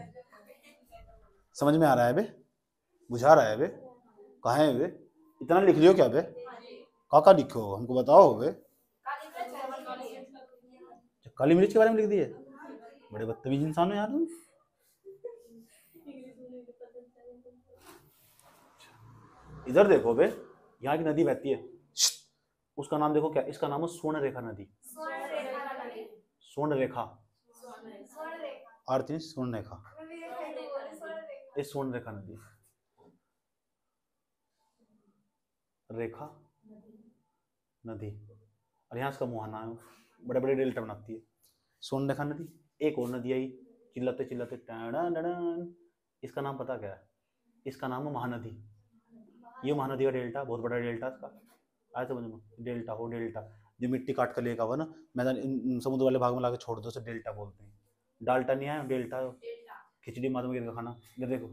समझ में आ रहा है बे, बुझा रहा है बे, कहाँ है बे, इतना लिख लियो क्या बे, काका लिखो हमको बताओ बे। काली मिर्च के बारे में लिख दिए, बड़े बदतमीज इंसान हो यार तुम। इधर देखो बे, यहाँ की नदी बहती है, उसका नाम देखो क्या, इसका नाम है स्वर्ण रेखा नदी, स्वर्ण रेखा, आरती स्वर्ण रेखा, ये स्वर्ण रेखा नदी, रेखा नदी, और यहाँ इसका मुहाना है, बड़े बड़े डेल्टा बनाती है स्वर्ण रेखा नदी। एक और नदी आई चिल्लाते चिल्लाते टन, इसका नाम पता क्या है? इसका नाम है महानदी। ये महानदी का डेल्टा, बहुत बड़ा डेल्टा इसका, आया समझ में? डेल्टा हो, डेल्टा जो मिट्टी काट कर लेगा हुआ ना मैदान समुद्र वाले भाग में लाके छोड़ दो, उसे डेल्टा बोलते हैं। डाल्टा नहीं आया, डेल्टा। खिचड़ी माता में गिर का खाना, ये देखो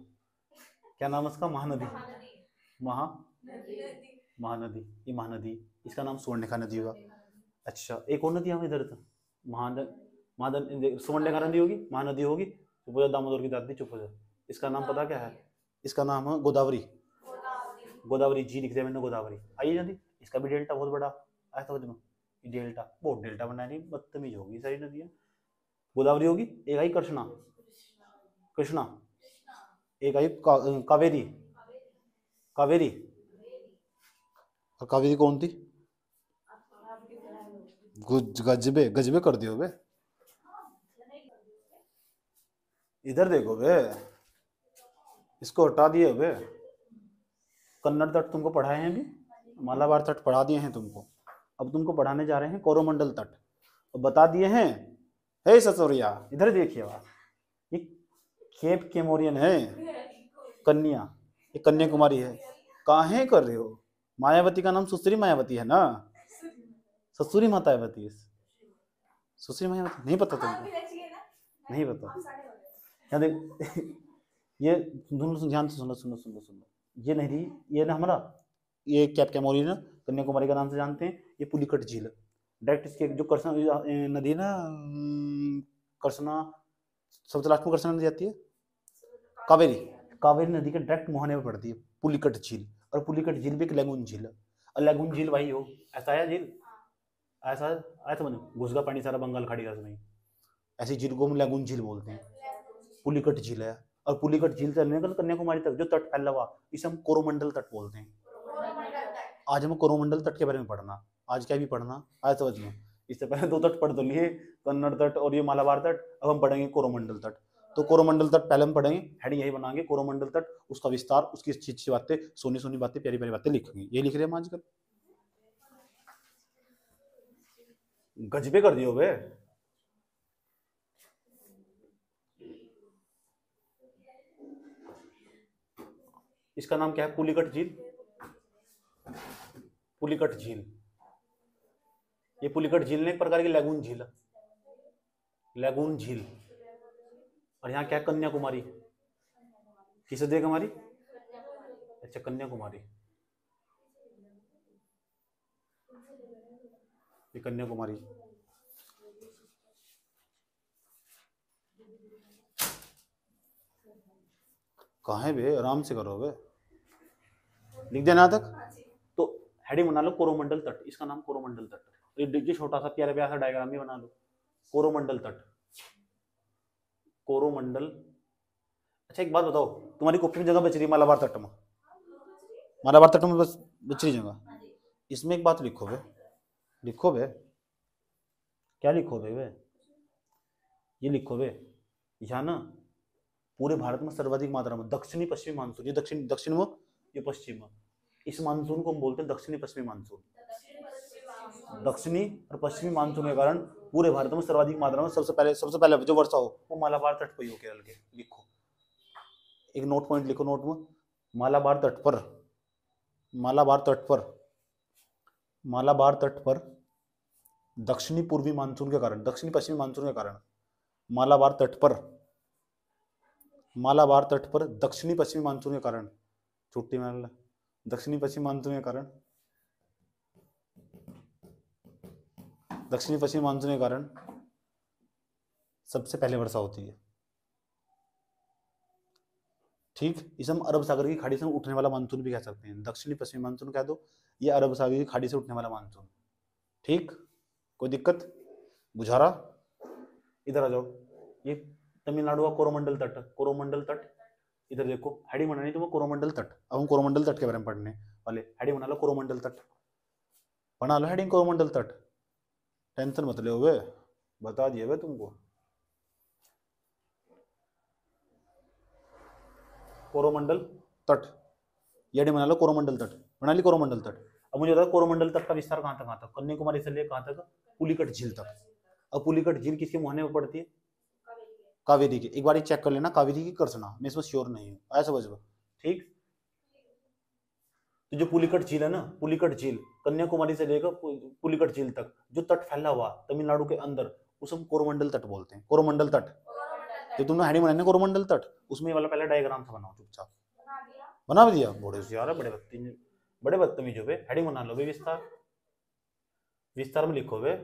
क्या नाम है उसका? महानदी। महानदी, ये महानदी, इसका नाम स्वर्णरेखा नदी होगा। अच्छा एक और नदी हम इधर था, स्वर्णरेखा नदी होगी, महानदी होगी, चुप हो जा दामोदर की दादी, चुप हो जा। इसका नाम पता क्या है? इसका नाम है गोदावरी। गोदावरी जी लिख दिया मैंने, गोदावरी। आइए नदी, इसका भी डेल्टा बहुत बड़ा आया समझ में? डेल्टा, बहुत डेल्टा बनानी, बदतमीज होगी सारी नदियाँ। गोदावरी होगी, एक आई कृष्णा, कृष्णा, एक आई कावेरी, कावेरी, और कावेरी कौन थी? गजबे, गजबे कर दियो बे। इधर देखो बे, इसको हटा दिए बे। कन्नड़ तट तुमको पढ़ाए हैं अभी, मालाबार तट पढ़ा दिए हैं तुमको, अब तुमको पढ़ाने जा रहे हैं कोरोमंडल तट, और बता दिए हैं। हे ससुरिया इधर देखिए, ये केप केमोरियन है, कन्या, ये कन्याकुमारी है। काहे कर रहे हो? मायावती का नाम सुश्री मायावती है ना, ससुरी मातावती, सुश्री मायावती नहीं पता तुमको? नहीं पता? क्या देख ये ध्यान से सुनो सुनो सुनो सुनो, ये नदी, ये ना हमारा, ये कैप कैमोरी ना कन्याकुमारी का नाम से जानते हैं। ये पुलिकट झील, डायरेक्ट इसके जो कृष्णा नदी ना, कृष्णा सबसे लास्ट में कृष्णा नदी आती है, कावेरी, कावेरी नदी के डायरेक्ट मुहाने में पड़ती है पुलिकट झील। और पुलिकट झील भी एक लैगून झील है, और लैगून झील वही हो, ऐसा है झील, ऐसा आया समझ, घुस का पानी सारा बंगाल खाड़ी में, ऐसी झील को हम लैगून झील बोलते हैं। पुलिकट झील है, और पुलिकट झील से लेकर कन्याकुमारी तक जो तट फैला हुआ, इसे हम कोरोमंडल तट बोलते हैं। आज हमें कोरोमंडल तट के बारे में पढ़ना, आज क्या भी पढ़ना आया समझ में? इससे पहले दो तट पढ़ तो लिए, कन्नड़ तट और ये मालाबार तट, अब हम पढ़ेंगे कोरोमंडल तट। तो कोरोमंडल तट पहले हम पढ़ेंगे, हेडिंग यही बनाएंगे कोरोमंडल तट, उसका विस्तार, उसकी अच्छी अच्छी बातें, सोनी सोनी बातें, प्यारी प्यारी बातें लिखेंगे। ये लिख रहे हैं हम आजकल, गजबे कर दियो बे। इसका नाम क्या है? पुलिकट झील, पुलिकट झील। ये पुलिकट झील ने एक प्रकार की लैगून झील, लैगून झील। और यहाँ क्या है? कन्याकुमारी, किस नदी हमारी? अच्छा कन्याकुमारी, ये कन्याकुमारी। कहाँ है बे? आराम से करो बे, लिख देना यहाँ तक। तो हेडिंग बना लो कोरोमंडल तट, इसका नाम कोरोमंडल तट। ये छोटा सा प्यारा प्यारा सा डायग्राम भी बना लो, कोरोमंडल तट, कोरोमंडल। अच्छा एक बात बताओ, तुम्हारी कॉपी में जगह बच रही है मालाबार तट में? मालाबार तट में बस बच रही जगह, इसमें एक बात लिखो बे, लिखो बे, क्या लिखो बे? ये लिखो बे, यहाँ ना पूरे भारत में सर्वाधिक मात्रा में दक्षिणी पश्चिमी मानसून, ये दक्षिण दक्षिण में, ये पश्चिम में, इस मानसून को हम बोलते हैं दक्षिणी पश्चिमी मानसून। दक्षिणी और पश्चिमी मानसून के कारण पूरे भारत में सर्वाधिक मात्रा में सबसे पहले जो वर्षा हो वो मालाबार तट पर ही हो, केरल के। लिखो, एक नोट पॉइंट लिखो नोट में, मालाबार तट पर, मालाबार तट पर, मालाबार तट पर दक्षिणी पूर्वी मानसून के कारण, दक्षिणी पश्चिमी मानसून के कारण, मालाबार तट पर, मालाबार तट पर दक्षिणी पश्चिमी मानसून के कारण, छुट्टी में दक्षिणी पश्चिमी मानसून के कारण, दक्षिणी पश्चिमी मानसून के कारण सबसे पहले वर्षा होती है। ठीक, इसे हम अरब सागर की खाड़ी से उठने वाला मानसून भी कह सकते हैं। दक्षिणी पश्चिमी मानसून कह दो, ये अरब सागर की खाड़ी से उठने वाला मानसून। ठीक, कोई दिक्कत? बुझा रहा? इधर आ जाओ, ये तमिलनाडु का कोरोमंडल तट, कोरोमंडल तट, इधर देखो हेडिंग बनानी तुम्हें कोरोमंडल तट। अब हम कोरोमंडल तट के बारे में पढ़ने वाले, हेडिंग बना लो कोरोमंडल तट, बना लो हेडिंग कोरोमंडल तट, टेंशन मत ले, बता दिए तुमको। कोरोमंडल तट, ये बना लो कोरोमंडल तट, बना ली कोरोमंडल तट। अब मुझे बताओ कोरोमंडल तट का विस्तार कहाँ तक, कन्याकुमारी से लेकर कहाँ तक, पुलिकट झील तक। अब पुलिकट झील किसके मुहाने में पड़ती है, कावेरी की। एक बार चेक कर लेना कावेरी की कृष्णा, मैं इसमें श्योर नहीं हूँ, ऐसा समझ लो, ठीक। तो जो पुलिकट झील है ना, पुलिकट झील कन्याकुमारी से लेकर पुलिकट झील तक जो तट फैला हुआ तमिलनाडु के अंदर, उसे हम कोरोमंडल तट बोलते हैं, कोरोमंडल तट। तो तुमने हेडिंग बनाई ना कोरोमंडल तट, उसमें वाला पहले डायग्राम था बनाओ चुपचाप, बना भी दिया, बड़े होशियार है, बड़े बदतमीज हो बे, हेडिंग बना लो बे, विस्तार, विस्तार में लिखो बे,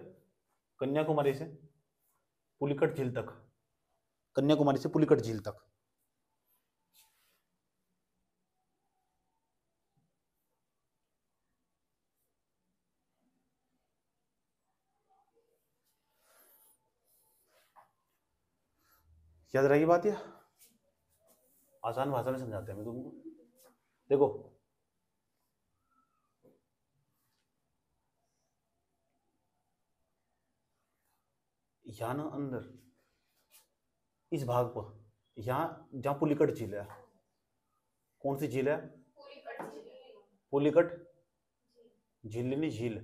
कन्याकुमारी से पुलिकट झील तक, कन्याकुमारी से पुलिकट झील तक। याद रहेगी बात, ये आसान भाषा में समझाते हैं मैं तुमको। देखो यहाँ ना अंदर इस भाग पर, यहाँ जहाँ पुलिकट झील है, कौन सी झील है, पुलिकट झील नहीं झील,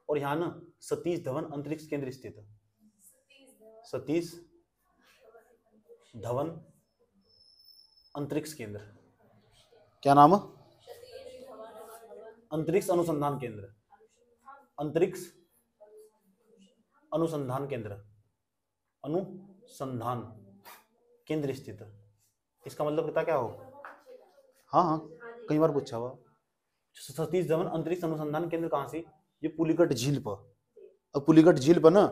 और यहाँ ना सतीश धवन अंतरिक्ष केंद्र स्थित है, सतीश धवन अंतरिक्ष केंद्र, क्या नाम है, अंतरिक्ष अनुसंधान केंद्र, अंतरिक्ष अनुसंधान केंद्र, अनुसंधान केंद्र स्थित है। इसका मतलब पता क्या हो, हाँ हाँ कई बार पूछा हुआ, सतीश धवन अंतरिक्ष अनुसंधान केंद्र कहाँ से, ये पुलिकट झील पर। अब पुलिकट झील पर ना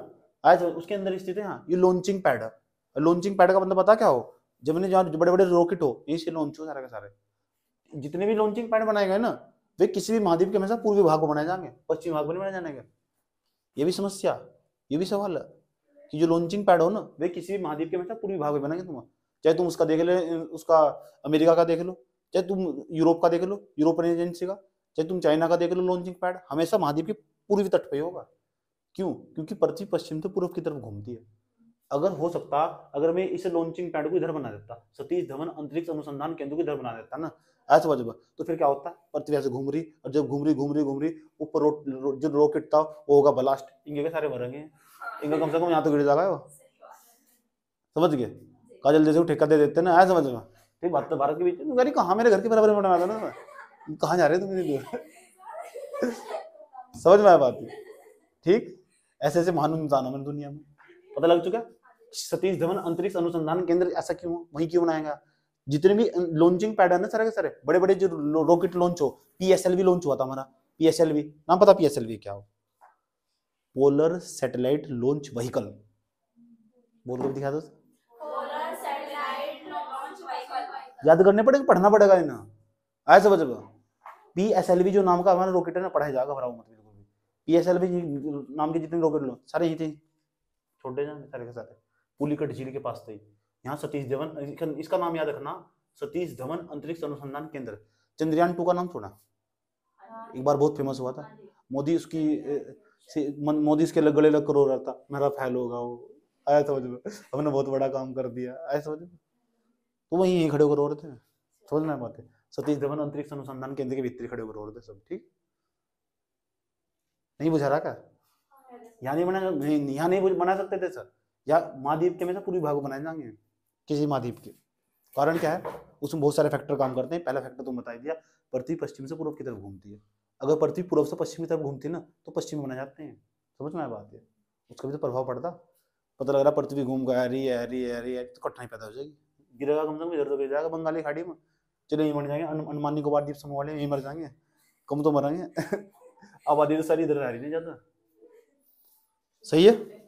आज उसके अंदर स्थित है, हाँ ये लॉन्चिंग पैड है। लॉन्चिंग पैड का मतलब पता क्या हो, जब मैंने जहाँ बड़े बड़े रॉकेट हो यहीं से लॉन्च हो सारे के सारे, जितने भी लॉन्चिंग पैड बनाए गए ना वे किसी भी महाद्वीप के हमेशा पूर्वी भाग को बनाए जाएंगे, पश्चिमी भाग को नहीं बनाए जाएंगे। ये भी समस्या, ये भी सवाल है कि जो लॉन्चिंग पैड हो ना वे किसी भी महाद्वीप के हमेशा पूर्वी भाग में बनेंगे। तुम चाहे तुम उसका देख ले, उसका अमेरिका का देख लो, चाहे तुम यूरोप का देख लो, यूरोपियन एजेंसी का, चाहे तुम चाइना का देख लो, लॉन्चिंग पैड हमेशा महाद्वीप के पूर्वी तट पे होगा। क्यों, क्योंकि पृथ्वी पश्चिम से पूर्व की तरफ घूमती है। अगर हो सकता, अगर मैं इसे लॉन्चिंग पैड को इधर बना देता, सतीश धवन अंतरिक्ष अनुसंधान केंद्र को इधर बना देता ना ऐसा वजह, तो फिर क्या होता, पृथ्वी ऐसे घूम रही, और जब घूम रही ऊपर जो रॉकेट था वो होगा ब्लास्ट, इनके के सारे मरेंगे, इनका कम से कम यहाँ तो गिर जाएगा वो, समझ गए, काजल जैसे ठेका दे देते ना, ऐसा समझ में। ठीक बात, तो भारत के बीच में कहाँ, मेरे घर के बराबर में बना था ना, कहाँ जा रहे तुम इतनी दूर, समझ में आया बात, ठीक। ऐसे ऐसे महान इंसान है दुनिया में, पता लग चुका। सतीश धवन अंतरिक्ष अनुसंधान केंद्र ऐसा क्यों, वहीं क्यों बनाएगा, जितने भी लॉन्चिंग पैड है ना सारे के सारे बड़े बड़े जो रॉकेट लॉन्च हो, पीएसएलवी लॉन्च हुआ था हमारा, पीएसएलवी नाम पता, पीएसएलवी क्या हो, पोलर सैटेलाइट लॉन्च व्हीकल, बोल कर दिखा दो, पोलर सैटेलाइट लॉन्च व्हीकल, याद करने पड़ेगा, पढ़ना पड़ेगा ना, ऐसे समझ लो। पीएसएलवी जो नाम का हमारा रॉकेट है ना, पढ़ाया जाएगा, भराओ मत बिल्कुल भी, पीएसएलवी नाम के जितने रॉकेट लॉन्च सारे ही थे, छोटे जाने सारे के सारे, पुलिकट झील के पास थे। यहाँ सतीश धवन, इसका नाम याद रखना, सतीश धवन अंतरिक्ष अनुसंधान केंद्र। चंद्रयान 2 का नाम सुना, एक बार बहुत फेमस हुआ था, मोदी इसके गले लग कर रो रहा था, मेरा फैल होगा वो, आया समझ में, हमने बहुत बड़ा काम कर दिया, आया समझ में, तो वहीं खड़े होकर रो रहे थे, समझ में बात है। सतीश धवन अंतरिक्ष अनुसंधान केंद्र के भीतर खड़े होकर रो रहे थे सब, ठीक नहीं बुझा रहा क्या, यहाँ नहीं बना सकते थे सर, या महाद्वीप के हमेशा पूर्वी भाग बनाए जाएंगे किसी महाद्वीप के, कारण क्या है, उसमें बहुत सारे फैक्टर काम करते हैं। पहला फैक्टर तुम बता दिया, पृथ्वी पश्चिम से पूर्व की तरफ घूमती है, अगर पृथ्वी पूर्व से पश्चिम की तरफ घूमती है ना तो पश्चिम बना जाते हैं, समझ में आया बात है, उसका भी तो प्रभाव पड़ता, पता लग रहा पृथ्वी घूम गया रही तो कठिनाई पैदा हो जाएगी, गिरेगा कम से कम इधर तो गिर जाएगा बंगाली खाड़ी में, चलो यहीं मर जाएंगे, अंडमान निकोबार द्वीप समूह वाले यहीं मर जाएंगे, कम तो मरेंगे आबादी तो सारी इधर आ रही नहीं ज्यादा, सही है।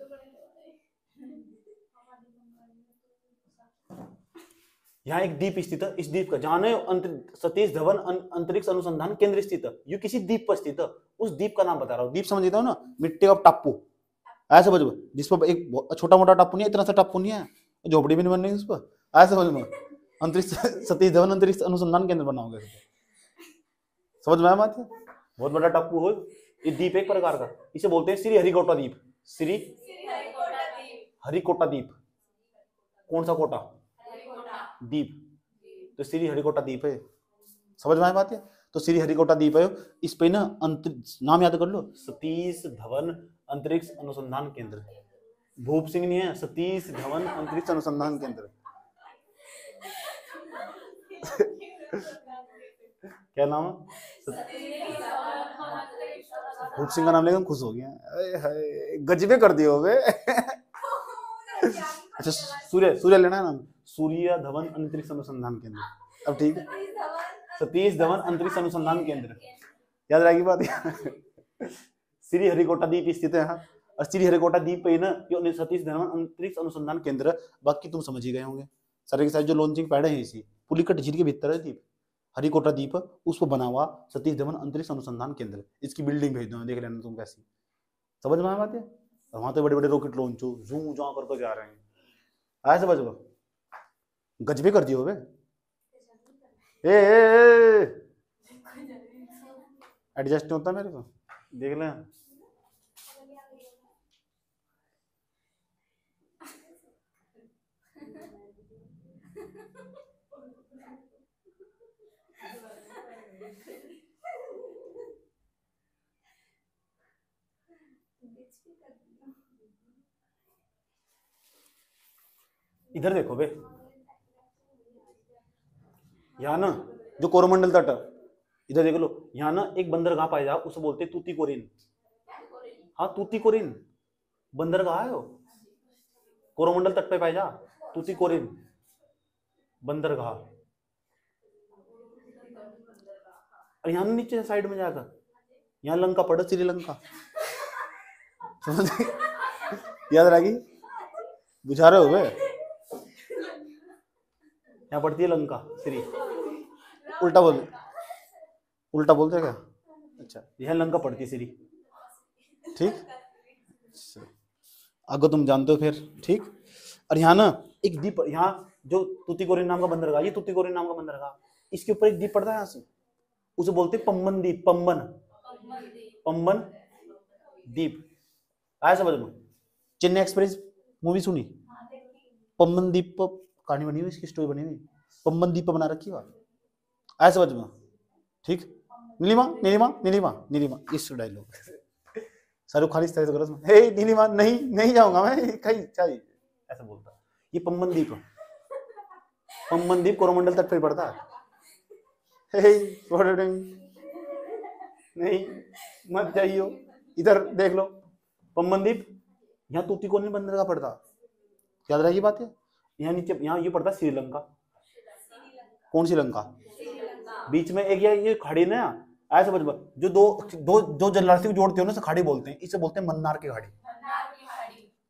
यहाँ एक द्वीप स्थित है, इस द्वीप का जहां सतीश धवन अंतरिक्ष अनुसंधान केंद्र स्थित है, ये किसी द्वीप पर स्थित है, उस द्वीप का नाम बता रहा हूँ, द्वीप समझ लेते हो ना, मिट्टी का टापू, ऐसे समझ में, जिसपर एक छोटा मोटा टापू नहीं है, इतना सा टापू नहीं है, झोपड़ी भी नहीं बननी उस पर, ऐसे समझ में, अंतरिक्ष सतीश धवन अंतरिक्ष अनुसंधान केंद्र बना होगा, समझ में आया बात है, बहुत बड़ा टापू हो, ये द्वीप एक प्रकार का, इसे बोलते हैं श्री हरिकोटा द्वीप, श्री हरिकोटा द्वीप, कौन सा कोटा, द्वीप, तो श्री हरिकोटा द्वीप है। समझ में आया बात है? तो श्री हरिकोटा द्वीप है, इस पे ना नाम याद कर लो, सतीश धवन अंतरिक्ष अनुसंधान केंद्र। भूप सिंह नहीं है, सतीश धवन अंतरिक्ष अनुसंधान केंद्र। क्या नाम है? भूप सिंह का नाम लेकर खुश हो गया, गजबे कर दिए होगे। अच्छा सूर्य लेना है नाम, सूर्य धवन अंतरिक्ष अनुसंधान केंद्र। अब ठीक है, सतीश धवन अंतरिक्ष अनुसंधान केंद्र, याद रहेगी बात। श्री हरिकोटा द्वीप स्थित है यहाँ, और श्री हरिकोटा द्वीप पे ना ये सतीश धवन अंतरिक्ष अनुसंधान केंद्र। बाकी तुम समझ ही गए होंगे सारे के सारे, जो लॉन्चिंग पैड है इसी पुलिकट झील के भीतर है द्वीप, हरिकोटा द्वीप, उस पर बना हुआ सतीश धवन अंतरिक्ष अनुसंधान केंद्र। इसकी बिल्डिंग भेज दो, देख लेना तुम कैसी। समझ में आया बात है? वहां तो बड़े बड़े रॉकेट लॉन्च हो, जू जा करके जा रहे हैं, आया समझ लो, गजबे कर दिए हो बे। एडजस्ट नहीं होता मेरे को, देख ले। इधर देखो बे, यहाँ ना जो कोरोमंडल तट, इधर देख लो, यहाँ ना एक बंदरगाह पाया जा, उसे बोलते तूतीकोरिन। हाँ तूतीकोरिन बंदरगाह है वो, कोरोमंडल तट पे पाया जा, तूतीकोरिन बंदरगाह। और यहाँ नीचे साइड में जाकर यहाँ लंका पड़ा, श्रीलंका। समझ याद रहेगी, बुझा रहे हो बे? यहाँ पड़ती है लंका श्री, उल्टा बोलते क्या? अच्छा यह लंका पड़ती है श्री, ठीक। आगे तुम जानते हो फिर, ठीक। और यहाँ ना एक द्वीप, यहाँ जो तूतीकोरिन नाम का बंदरगाह, ये तूतीकोरिन नाम का बंदरगाह, इसके ऊपर एक द्वीप पड़ता है यहाँ से, उसे बोलते पम्बन द्वीप। पम्बन द्वीप आया समझ में? चेन्नई एक्सप्रेस मूवी सुनी? पम्बन द्वीप पर कहानी बनी हुई, इसकी स्टोरी बनी हुई, पम्बन द्वीप पर बना रखी है, आया समझ में? ठीक। नीलिमा नीलिमा नीलिमा नीलिमा, इस डायलॉग शाहरुख खान इस तरह से करो, हे नीलिमा नहीं नहीं जाऊंगा मैं कहीं चाहिए, ऐसा बोलता। ये पम्बन द्वीप, पम्बन द्वीप कोरोमंडल तट पर पड़ता है। नहीं मत जाइयो, इधर देख लो पम्बन द्वीप, यहाँ तूतीकोरिन बंदरगाह पड़ता, याद रहेगी बात है? यहाँ नीचे यहाँ ये पड़ता श्रीलंका। कौन सी लंका? बीच में एक ये खाड़ी ना, ऐसे समझ, जो दो जलराशि को जोड़ते हो ना, खाड़ी बोलते हैं, इसे बोलते हैं मन्नार की खाड़ी।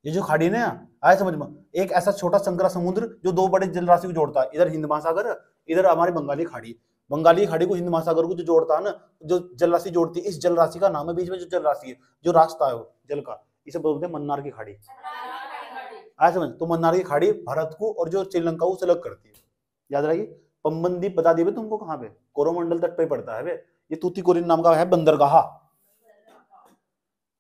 ये जो खाड़ी ना आया समझ में, एक ऐसा छोटा संकरा समुद्र जो दो बड़े जलराशि को जोड़ता है, इधर हिंद महासागर, इधर हमारी बंगाली खाड़ी। बंगाली खाड़ी को हिंद महासागर को जो जोड़ता है ना, जो जलराशि जोड़ती है, इस जलराशि का नाम है, बीच में जो जलराशि है, जो रास्ता है वो जल का, इसे बोलते हैं मन्नार की खाड़ी। आया समझ? तो मन्नार की खाड़ी भारत को और जो श्रीलंका को अलग करती है, याद रहेगी। पम्बन द्वीप बता दिए तुमको कहाँ पे, कोरोमंडल तट पे पड़ता है। ये तूतीकोरिन नाम का है बंदरगाह।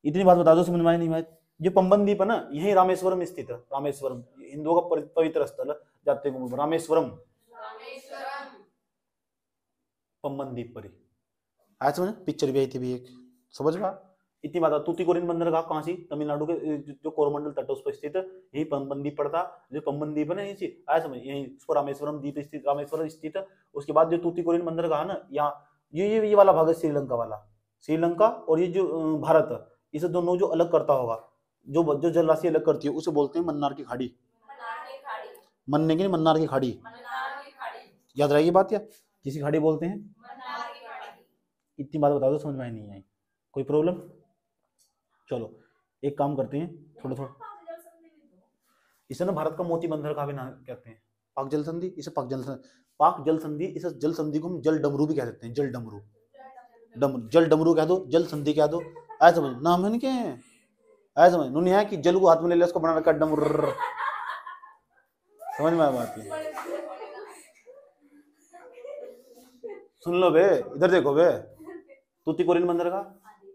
इतनी बात बता दो, समझ में नहीं भाई? ये पम्बन द्वीप है ना, यही रामेश्वरम स्थित है। रामेश्वरम हिंदुओं का पवित्र स्थल, जाते हैं रामेश्वरम, पम्बन द्वीप पर ही। आज समझ, पिक्चर भी आई थी भी एक, समझ में? इतनी बात। तूतीकोरिन बंदरगाह कहाँ सी? तमिलनाडु के जो कोरोमंडल तट उस पर स्थित है, यही पम्बन द्वीप पड़ता। जो पम्बन द्वीप है ना, यही आया समझ, यही उसको रामेश्वरम द्वीप स्थित, रामेश्वरम स्थित है। उसके बाद जो तूतीकोरिन बंदरगाह है ना, यहाँ ये वाला भाग है श्रीलंका वाला, श्रीलंका और ये जो भारत, इसे दोनों जो अलग करता होगा, जो जलराशि अलग करती है, उसे बोलते हैं मन्नार की खाड़ी। मन्ने की मन्नार की खाड़ी, याद रहेगी बात? या किसी खाड़ी बोलते हैं? इतनी बात बता दो, समझ में नहीं आई? कोई प्रॉब्लम? चलो एक काम करते हैं, थोड़ा इसे ना भारत का मोती बंदरगाह भी ना कहते हैं, पाक जल संधि, इसे पाक जल संधि, इसे जल संधि को हम जल डमरू भी कह देते हैं। जल डमरू, जल डमरू कह दो, जल संधि कह दो, ऐसा समझ। नाम है क्या है? ऐसा समझ, नहीं है कि जल को हाथ में ले लिया, उसको बना रखा डमरू। समझ में आया बात? सुन लो बे, इधर देखो बे, तूतीकोरिन बंदरगाह,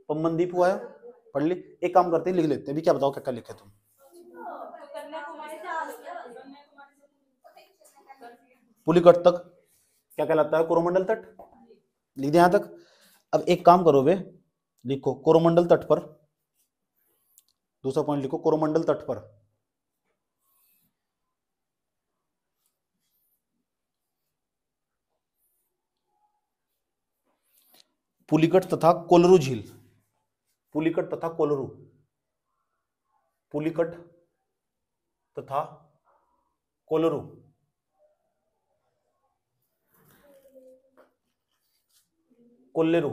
पम्बन द्वीप हुआ है, पढ़ ली। एक काम करते हैं, लिख लेते हैं भी, क्या बताओ क्या क्या लिखे तुम? पुलिकट तक, क्या कहलाता है? कोरोमंडल तट। लिख दिया यहां तक। अब एक काम करो बे, लिखो कोरोमंडल तट पर, दूसरा पॉइंट लिखो कोरोमंडल तट पर पुलिकट तथा कोलरू झील, पुलिकट तथा कोलरू, पुलिकट तथा कोलरू, कोल्लेरू,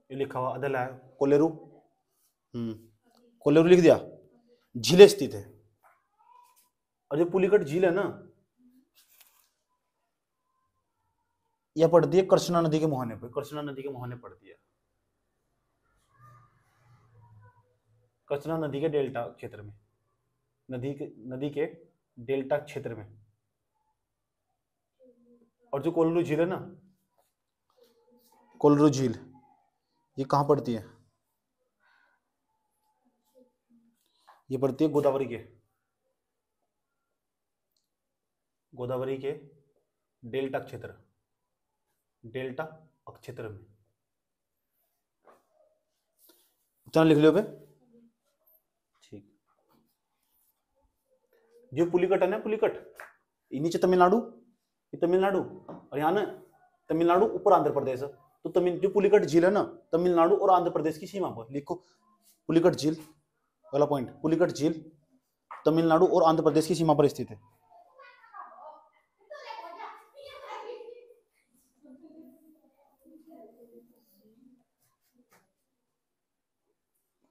ये लिखा हुआ अदल है कोल्लेरू। कोल्लेरू लिख दिया। झीलें स्थित है, और जो पुलिकट झील है ना, यह पड़ती है कृष्णा नदी के मुहाने पे, कृष्णा नदी के मुहाने पड़ती है, कृष्णा नदी के डेल्टा क्षेत्र में, नदी के डेल्टा क्षेत्र में। और जो कोल्लू झील है ना, कोल्लू झील ये कहां पड़ती है? ये पड़ती है गोदावरी के, गोदावरी के डेल्टा क्षेत्र, डेल्टा क्षेत्र में। इतना लिख लियो बे। ठीक। जो पुलिकट है ना, पुलिकट ये नीचे तमिलनाडु, ये तमिलनाडु, और यहाँ ना तमिलनाडु ऊपर आंध्र प्रदेश। तो जो पुलिकट झील है ना, तमिलनाडु और आंध्र प्रदेश की सीमा पर। लिखो पुलिकट झील, पहला पॉइंट, पुलिकट झील तमिलनाडु और आंध्र प्रदेश की सीमा पर स्थित है।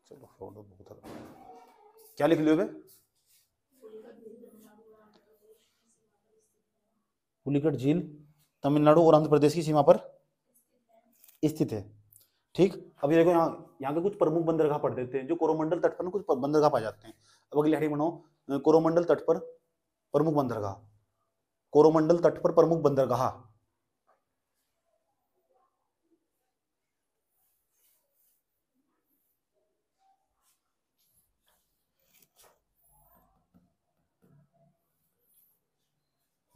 चलो क्या लिख लियो बे? पुलिकट झील तमिलनाडु और आंध्र प्रदेश की सीमा पर स्थित है। ठीक। अभी देखो यहाँ के कुछ प्रमुख बंदरगाह पढ़ देते हैं, जो कोरोमंडल तट पर कुछ बंदरगाह पाए जाते हैं। अब अगली हेडिंग बनाओ, कोरोमंडल तट पर प्रमुख बंदरगाह, कोरोमंडल तट पर प्रमुख बंदरगाह।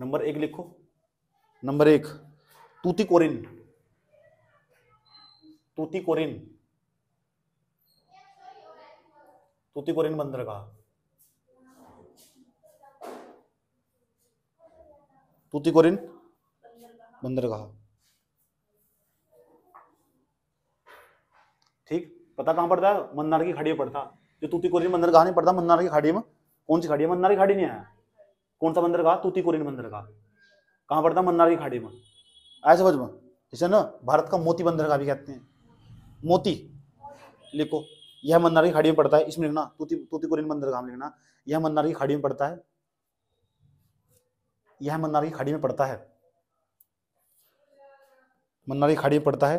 नंबर 1 लिखो, नंबर 1 तूतीकोरिन, तूतीकोरिन, तूतीकोरिन बंदरगाह, तूतीकोरिन बंदरगाह। ठीक। पता कहां पड़ता है? मन्नार की खाड़ी में पड़ता। जो तूतीकोरिन बंदरगाह नहीं पड़ता मन्नार की खाड़ी में। कौन सी खाड़ी है? मन्नार की खाड़ी नहीं है। कौन सा बंदरगाह? तूतीकोरिन बंदरगाह। कहां पड़ता? मन्नार की खाड़ी में। आया समझ में? इसे ना भारत का मोती बंदरगाह भी कहते हैं। मोती लिखो, यह मन्नार की खाड़ी में पड़ता है। इसमें लिखना तूतीकोरिन बंदरगाह में लिखना, यह मन्नार की खाड़ी में पड़ता है, यह मन्नार की खाड़ी में पड़ता है, मन्नार की खाड़ी में पड़ता है।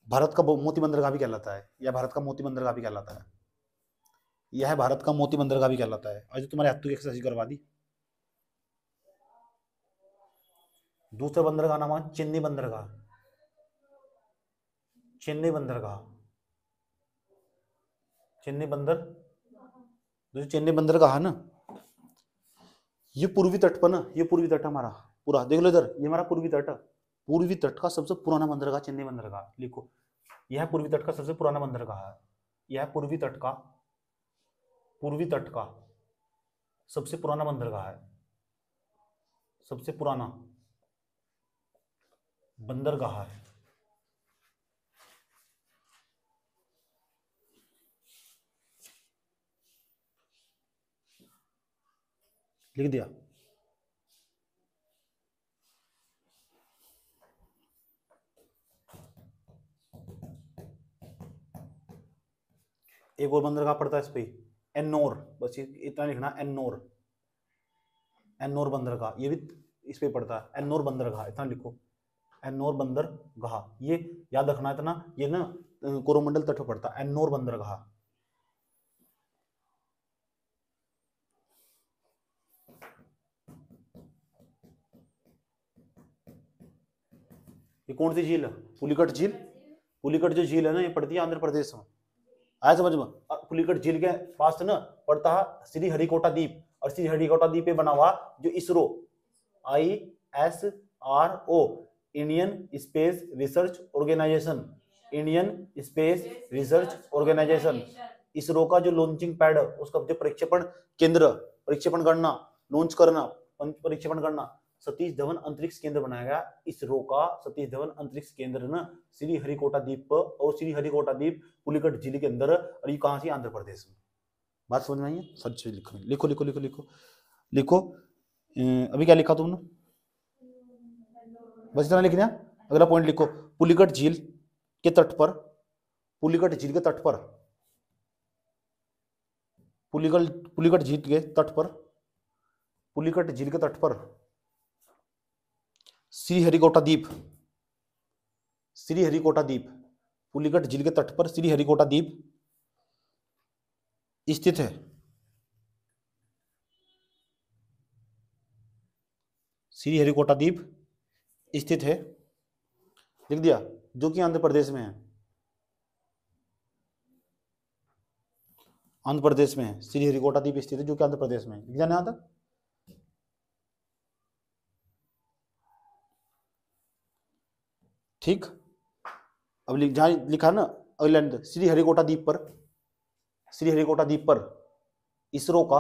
भारत का मोती बंदरगाह भी कहलाता है, यह भारत का मोती बंदरगाह भी कहलाता है, यह भारत का मोती बंदरगाह भी कहलाता है। आज तुम्हारे हाथों की एक्सरसाइज करवा दी। दूसरा बंदरगाह नाम है चेन्नई बंदरगाह, चेन्नई बंदरगाह, चेन्नई बंदर, जो चेन्नई बंदरगाह है ना, ये पूर्वी तट पर ना, ये पूर्वी तट हमारा पूरा देख लो इधर, ये हमारा पूर्वी तट है। पूर्वी तट का सबसे पुराना बंदरगाह चेन्नई बंदरगाह। लिखो, यह पूर्वी तट का सबसे पुराना बंदरगाह है, यह पूर्वी तट का, पूर्वी तट का सबसे पुराना बंदरगाह है, सबसे पुराना बंदरगाह है। लिख दिया। एक और बंदरगाह पड़ता है इस पे, एन्नोर, बस इतना लिखना, एन्नोर, एन्नोर बंदरगाह, ये भी इस पे पड़ता है, एन्नोर बंदरगाह, इतना लिखो, एन्नोर बंदरगाह। ये याद रखना इतना, ये ना कोरोमंडल तट पर पड़ता है, एन्नोर बंदरगाह। ये कौन सी झील है? पुलिकट झील। पुलिकट जो झील है ना, ये पड़ती है आंध्र प्रदेश में। आया समझ में? पुलिकट झील के पास ना पड़ता है श्रीहरिकोटा द्वीप, और श्रीहरिकोटा द्वीप पे बना हुआ जो ISRO ISRO Indian space research organisation, Indian space research organisation, ISRO का जो लॉन्चिंग पैड है उसका जो प्रक्षेपण केंद्र, प्रक्षेपण करना, लॉन्च करना, प्रक्षेपण करना, सतीश धवन अंतरिक्ष केंद्र बनाया गया इसरो का। सतीश धवन अंतरिक्ष केंद्र ना श्रीहरिकोटा द्वीप पर, और श्रीहरिकोटा द्वीप पुलिकट झील के अंदर, और ये कहां से? आंध्र प्रदेश में। बात समझ में आई है? सच लिखो लिखो लिखो लिखो लिखो लिखो। अभी क्या लिखा तुमने? बस इतना लिखना। अगला पॉइंट लिखो, पुलिकट झील के तट पर, पुलिकट झील के तट पर, पुलिकट झील के तट पर, पुलिकट झील के तट पर श्रीहरिकोटा द्वीप, श्रीहरिकोटा द्वीप, पुलिकट झील के तट पर श्रीहरिकोटा द्वीप स्थित है। श्रीहरिकोटा द्वीप स्थित है, लिख दिया, जो कि आंध्र प्रदेश में है। आंध्र प्रदेश में है श्रीहरिकोटा द्वीप स्थित है, जो कि आंध्र प्रदेश में है। लिख जाना यहां तक। ठीक, अब जहां लिखा ना अगले लाइन, श्रीहरिकोटा द्वीप पर, श्रीहरिकोटा द्वीप पर इसरो का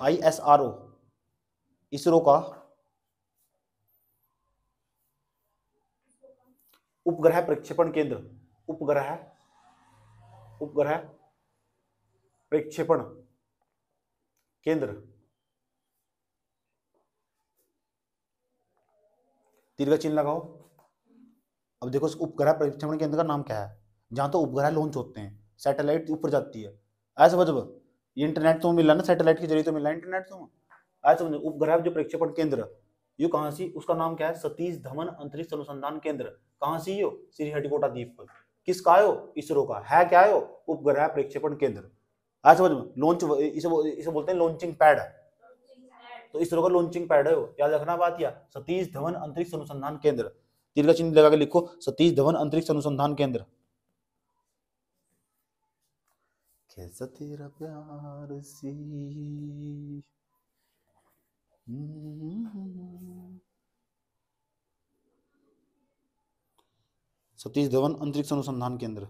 ISRO, इसरो का उपग्रह प्रक्षेपण केंद्र, उपग्रह प्रक्षेपण केंद्र, तीर का चिन्ह लगाओ। अब देखो उपग्रह प्रक्षेपण केंद्र का नाम क्या है? जहां तो उपग्रह लॉन्च होते हैं, सैटेलाइट ऊपर जाती है, ऐसा समझो। ये इंटरनेट तो मिल रहा है ना, सैटेलाइट के जरिए तो मिल रहा है इंटरनेट तो, ऐसा समझो। उपग्रह जो प्रक्षेपण केंद्र ये कहां से? उसका नाम क्या है? सतीश धवन अंतरिक्ष अनुसंधान केंद्र। कहां से? यो श्रीहरिकोटा द्वीप पर। किसका है? इसरो का है। क्या है? उपग्रह प्रक्षेपण केंद्र। ऐसा समझो, लॉन्च इसे बोलते हैं लॉन्चिंग पैड, तो इसरो का लॉन्चिंग पैड है। याद रखना बात, या सतीश धवन अंतरिक्ष अनुसंधान केंद्र, तीर का चिन्ह लगा के लिखो, सतीश धवन अंतरिक्ष अनुसंधान केंद्र। कैसा तेरा प्यार सी, सतीश धवन अंतरिक्ष अनुसंधान केंद्र।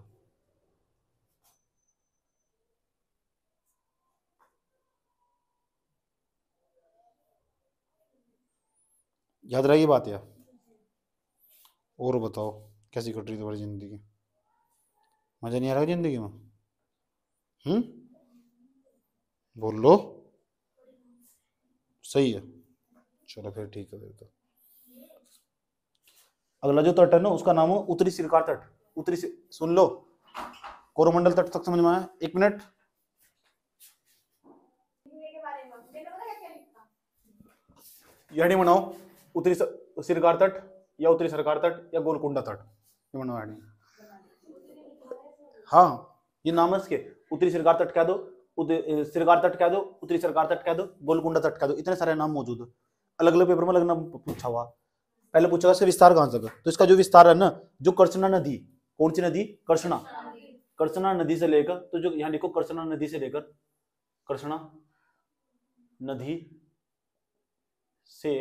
याद रहेगी बात यार? और बताओ कैसी कट रही तुम्हारी जिंदगी? मजा नहीं आ रहा जिंदगी में? बोल लो। सही है, चलो फिर ठीक है। तो अगला जो तट है ना उसका नाम है उत्तरी सिरकार तट। सुन लो, कोरोमंडल तट तक समझ में आया? एक मिनट, यानी बनाओ उत्तरी सिरकार तट या उत्तरी सरकार तट या गोलकुंडा तट, ये बनाओ यानी। हाँ, ये नाम है इसके। उत्तरी सिरकार तट कह दो, सिरकार तट कह दो, उत्तरी सरकार तट कह दो, गोलकुंडा तट कह दो, इतने सारे नाम मौजूद है। अलग अलग पेपर में अलग नाम पूछा हुआ। पहले पूछा इसका विस्तार कहां तक है, तो इसका जो विस्तार है ना, जो कर्षणा नदी, कौन सी नदी? कर्षणा नदी से लेकर, तो जो यहाँ लिखो कर्षणा नदी से लेकर, कर्षणा नदी से,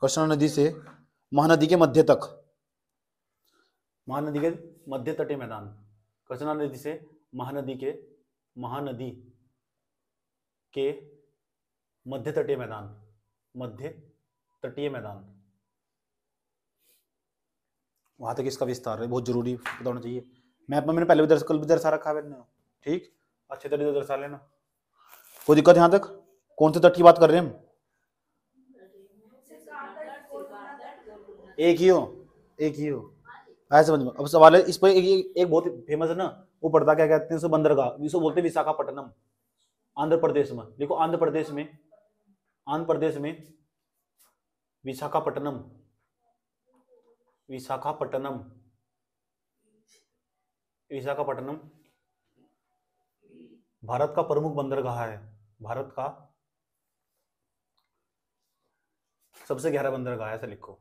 कर्षणा नदी से महानदी के मध्य तक, महानदी के मध्य तटीय मैदान, कर्षणा नदी से महानदी के मध्य तटीय मैदान, मध्य तटीय मैदान, वहां तक इसका विस्तार है। बहुत जरूरी पता होना चाहिए। मैप में मैंने पहले भी कल भी दर्शा रखा है मैंने, ठीक, अच्छे तरीके से दर्शा लेना। कोई दिक्कत यहाँ तक? कौन से तट की बात कर रहे हैं हम? एक ही हो, ऐसे समझ में। अब सवाल है इस पर एक बहुत फेमस है ना, वो पड़ता क्या कहते हैं, बंदरगाह, इसको बोलते हैं विशाखापट्टनम, आंध्र प्रदेश में। देखो आंध्र प्रदेश में विशाखापट्टनम, भारत का प्रमुख बंदरगाह है, भारत का सबसे गहरा बंदरगाह है, ऐसा लिखो,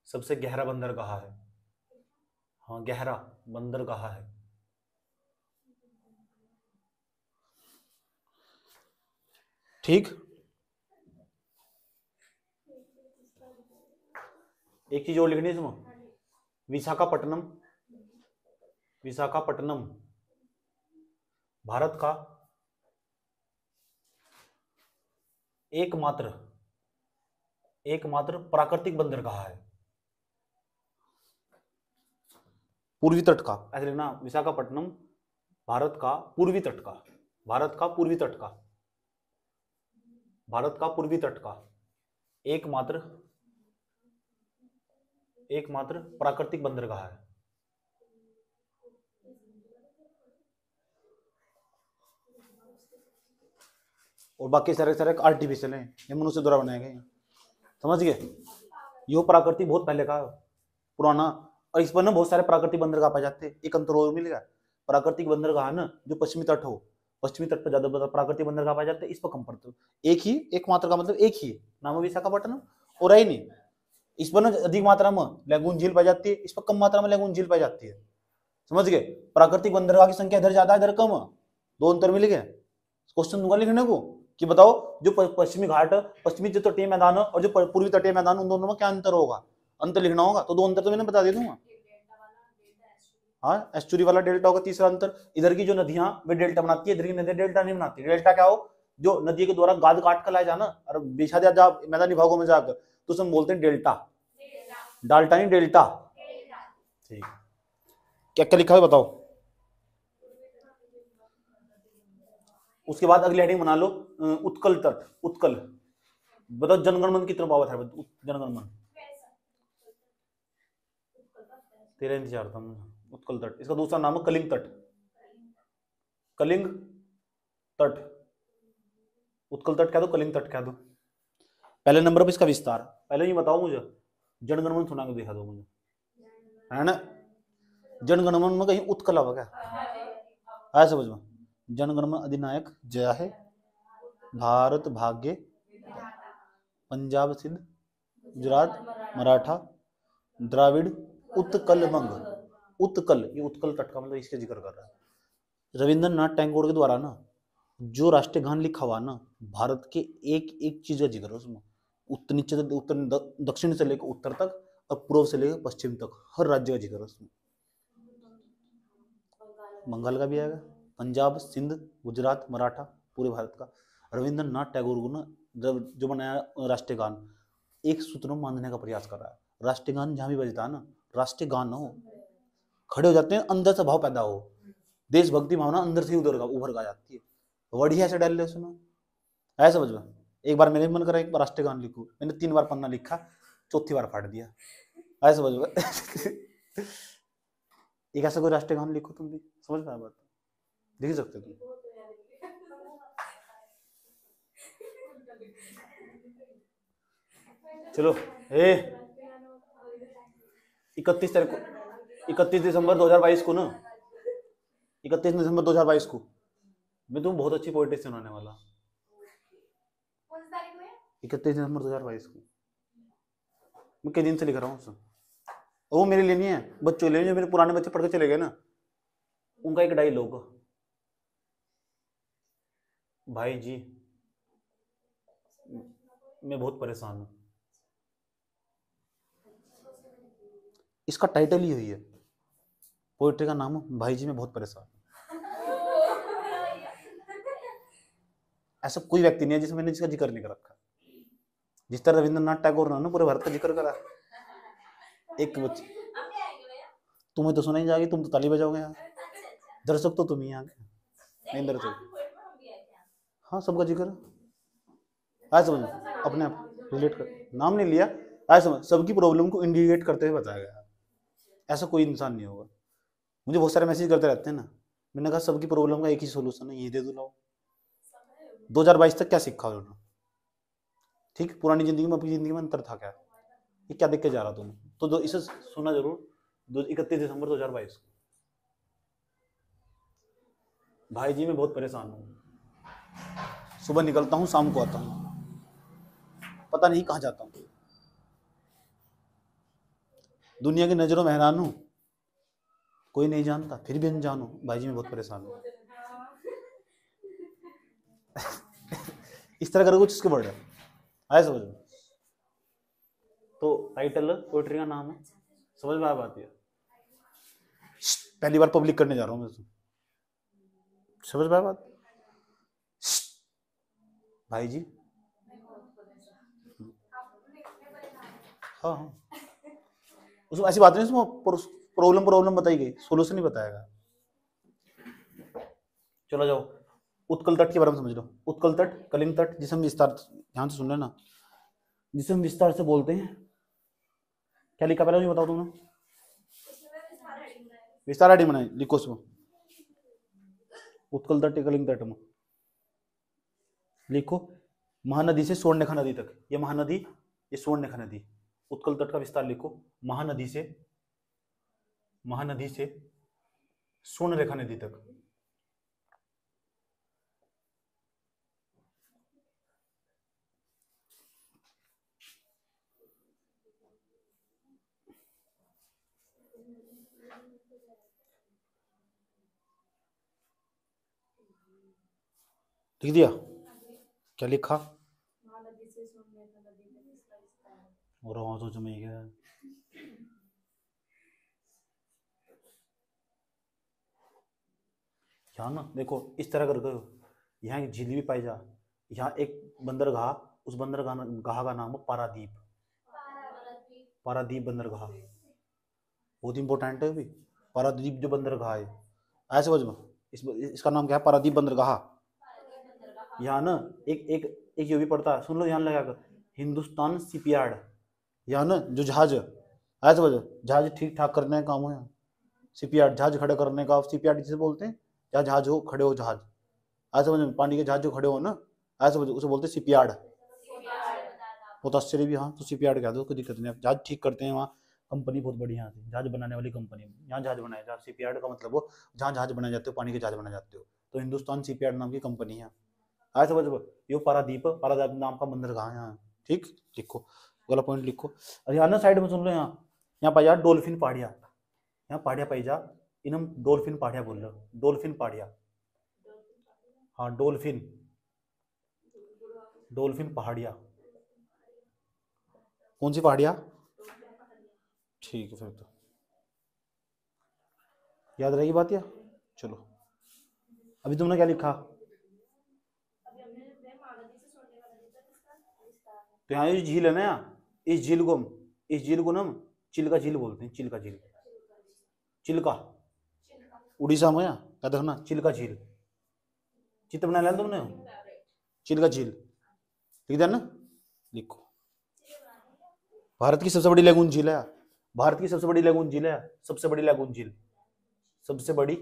सबसे गहरा बंदरगाह है। हाँ, गहरा बंदरगाह है। ठीक, एक चीज और लिखनी है इसमें, विशाखापट्टनम। विशाखापट्टनम भारत का एकमात्र प्राकृतिक बंदरगाह है। पूर्वी तट का, ऐसे लिखना, विशाखापट्टनम भारत का पूर्वी तट का, भारत का पूर्वी तट का, भारत का पूर्वी तट का एकमात्र प्राकृतिक बंदरगाह है। और बाकी सारे सारे आर्टिफिशियल हैं, ये मनुष्य द्वारा बनाए गए हैं, समझ गए। यो प्राकृतिक बहुत पहले का पुराना, और इस पर ना बहुत सारे प्राकृतिक बंदरगाह पाए जाते हैं। एक अंतर और मिलेगा, प्राकृतिक बंदरगाह ना जो पश्चिमी तट हो, पश्चिमी तट पर ज्यादा प्राकृतिक बंदरगाह पाए जाते हैं, इस पर कम पड़ते। एक ही, एकमात्र का मतलब एक ही है, नाम है विशाखापट्टनम, और है नहीं। इस पर ना अधिक मात्रा में लैगून झील पाई जाती है, इस पर कम मात्रा में लैगून झील पाई जाती है, समझ गए। प्राकृतिक बंदरगाह की संख्या इधर ज्यादा इधर कम है, दो अंतर मिल गए। क्वेश्चन दूंगा लिखने को कि बताओ जो पश्चिमी घाट, पश्चिमी जो तटीय मैदान है और जो पूर्वी तटीय मैदान, उन दोनों में क्या अंतर होगा, अंतर लिखना होगा। तो दो अंतर तो मैंने बता दे दूंगा। हाँ, एस्चुरी वाला डेल्टा होगा। तीसरा अंतर, इधर की जो नदियां वे डेल्टा बनाती है, इधर की नदियां डेल्टा नहीं बनाती। डेल्टा क्या हो, जो नदी के द्वारा गाद काट कर लाया जाना और बिछा दिया जा मैदानी भागों में जाकर, तो उसमें बोलते हैं डेल्टा, डाल्टा नहीं डेल्टा। ठीक, क्या क्या लिखा है बताओ। उसके बाद अगली हेडिंग बना लो, उत्कल तट। उत्कल, बताओ जनगणमन की तरफ बाबत है, जनगणमन तेरा इंतजार था मुझे। उत्कल तट, इसका दूसरा नाम है कलिंग तट। कलिंग तट, उत्कल तट कह दो, कलिंग तट कह दो। पहले नंबर पर इसका विस्तार, पहले ये बताओ मुझे, जनगणमन सुना के दिखा दो मुझे, है ना। जनगणमन में कहीं उत्कल आवा क्या, आया समझ में। जनगणमन अधिनायक जया है, भारत भाग्य, पंजाब सिंध गुजरात मराठा द्राविड़ उत्कल बंग। उत्कल, ये उत्कल तट का मतलब इसके जिक्र कर रहा है। रविंद्रनाथ टैगोर के द्वारा ना जो राष्ट्रीय गान लिखा हुआ ना, भारत के एक एक चीज का जिक्र है उसमें। उत्तर नीचे से उत्तर, दक्षिण से लेकर उत्तर तक और पूर्व से लेकर पश्चिम तक हर राज्य का जिक्र है उसमें। बंगाल का भी आएगा, पंजाब सिंध गुजरात मराठा, पूरे भारत का। रविंद्रनाथ टैगोर को ना जो बनाया राष्ट्रीय गान, एक सूत्र में बांधने का प्रयास कर रहा है। राष्ट्रीय गान जहां भी बजता है ना, राष्ट्रीय गान हो, खड़े हो जाते हैं, अंदर से भाव पैदा हो, देशभक्ति भावना अंदर से उधर उभर का जाती है। बढ़िया से डाल ले उसमें, ऐसा समझ में। एक बार मेरे मन करा एक बार राष्ट्रीय गान लिखूं, मैंने 3 बार पन्ना लिखा, चौथी बार फाड़ दिया, ऐसा समझ में। एक ऐसा कोई राष्ट्रीय गान लिखो तुम भी, समझ में बात, लिख सकते तुम। चलो, 31 तारीख को, 31 दिसंबर 2022 को ना, 31 दिसंबर 2022 को मैं तुम्हें बहुत अच्छी पोएट्री सुनाने वाला। 31 दिसंबर 2022 को मैं कई दिन से लिख रहा हूँ। वो मेरे लिए नहीं है, बच्चों के लिए, जो मेरे पुराने बच्चे पढ़ के चले गए ना, उनका एक डायलॉग, भाई जी मैं बहुत परेशान हूं। इसका टाइटल ही हुई है, पोएट्री का नाम भाई जी मैं बहुत परेशान हूं। ऐसा कोई व्यक्ति नहीं है जिसमें मैंने इसका जिक्र नहीं कर रखा। जिस तरह रविंद्रनाथ टैगोर ने पूरे भारत का जिक्र करा, एक बच्चे, तुम्हें तो सुना ही जाएगी, तुम तो ताली बजाओगे यहाँ, दर्शक तो तुम ही यहाँ नहीं दर्शक। हाँ, सबका जिक्र आज समझ, अपने आप रिलेट कर, नाम नहीं लिया, आज समझ, सबकी प्रॉब्लम को इंडिकेट करते हुए बताया गया। ऐसा कोई इंसान नहीं होगा। मुझे बहुत सारे मैसेज करते रहते हैं ना, मैंने कहा सबकी प्रॉब्लम का एक ही सोल्यूशन है, ये दे दो लाओ। 2022 तक क्या सीखा उन्होंने, ठीक, पुरानी जिंदगी में अपनी जिंदगी में अंतर था क्या, ये क्या देख के जा रहा तुम, तो इसे सुना जरूर। 31 दिसंबर 2022 को, भाई जी मैं बहुत परेशान हूँ, सुबह निकलता हूँ शाम को आता हूँ, पता नहीं कहाँ जाता हूँ, दुनिया की नजरों में हैरान हूँ, कोई नहीं जानता फिर भी अनजान हूँ, भाई जी मैं बहुत परेशान हूँ। इस तरह करके कुछ इसके वर्ड है, आया समझ में? तो टाइटल पोएट्री का नाम है, समझ में आ बात है? पहली बार पब्लिक करने जा रहा हूँ मैं, समझ में आ बात? भाई जी हाँ हाँ, उसमें ऐसी बात नहीं, उसमें प्रॉब्लम बताई गई, सोल्यूशन नहीं बताएगा। चलो जाओ, उत्कल तट के बारे में समझ लो। उत्कल तट, कलिंग तट, जिसे हम विस्तार, ध्यान से सुन लेना, जिसे हम विस्तार से बोलते हैं। क्या लिखा पहले मुझे बताओ तुमने? विस्तार हेडिंग बनाई, लिखो उसमें उत्कल तट कलिंग तट में लिखो महानदी से स्वर्णरेखा नदी तक, ये महानदी, ये स्वर्णरेखा नदी। उत्कल तट का विस्तार लिखो, महानदी से स्वर्णरेखा नदी तक। लिख दिया? क्या लिखा? और वहां सोच में क्या है? यहाँ ना देखो, इस तरह करके यहाँ एक झील भी पाई जा, यहाँ एक बंदरगाह, उस बंदरगाह का नाम है पारादीप। पारादीप बंदरगाह बहुत इंपॉर्टेंट है भी, पारादीप जो बंदरगाह है, ऐसे समझ में, इसका नाम क्या है? पारादीप बंदरगाह। यहाँ ना एक एक एक ये भी पड़ता है, सुन लो ध्यान लगाकर, हिंदुस्तान शिपयार्ड। यहाँ ना जो जहाज, ऐसे समझो, जहाज ठीक ठाक करने का काम है यहाँ, शिपयार्ड, जहाज खड़े करने का, शिपयार्ड जिसे बोलते हैं, या जहाज हो खड़े हो, जहाज, ऐसे समझो, पानी के जहाज जो खड़े हो ना, ऐसे समझो, उसे बोलते हैं शिपयार्ड। बहुत आश्चर्य भी, हाँ तो शिपयार्ड कह दो, कोई दिक्कत नहीं। जहाज ठीक करते हैं वहाँ, कंपनी बहुत बड़ी यहाँ से, जहाज बनाने वाली कंपनी, यहाँ जहाज बनाया जाता है। शिपयार्ड का मतलब वो जहाँ जहाज बनाए जाते हो, पानी के जहाज बनाए जाते हो, तो हिंदुस्तान शिपयार्ड नाम की कंपनी है। आया समझ, ये पारादीप नाम का बंदरगाह है यहाँ, ठीक। लिखो वाला पॉइंट लिखो। और यहाँ ना साइड में सुन लो, यहाँ पाई जा डोल्फिन पहाड़िया, यहाँ पहाड़िया पाई जा, इन हम डोल्फिन पहाड़िया बोल रहे हो, डोल्फिन पहाड़िया, हाँ डोल्फिन पहाड़िया। कौन सी पहाड़िया? ठीक है, फिर तो याद रहेगी बात या? चलो अभी तुमने क्या लिखा? तो यहाँ ये झील है ना, इस झील को ना हम चिल्का झील बोलते हैं, चिल्का झील, चिल्का, उड़ीसा में क्या देखना, चिल्का झील, चित्र बना लिया तुमने, चिल्का झील लिख दिया ना? लिखो, भारत की सबसे बड़ी लैगून झील है, भारत की सबसे बड़ी लैगून झील है, सबसे बड़ी लैगून झील, सबसे बड़ी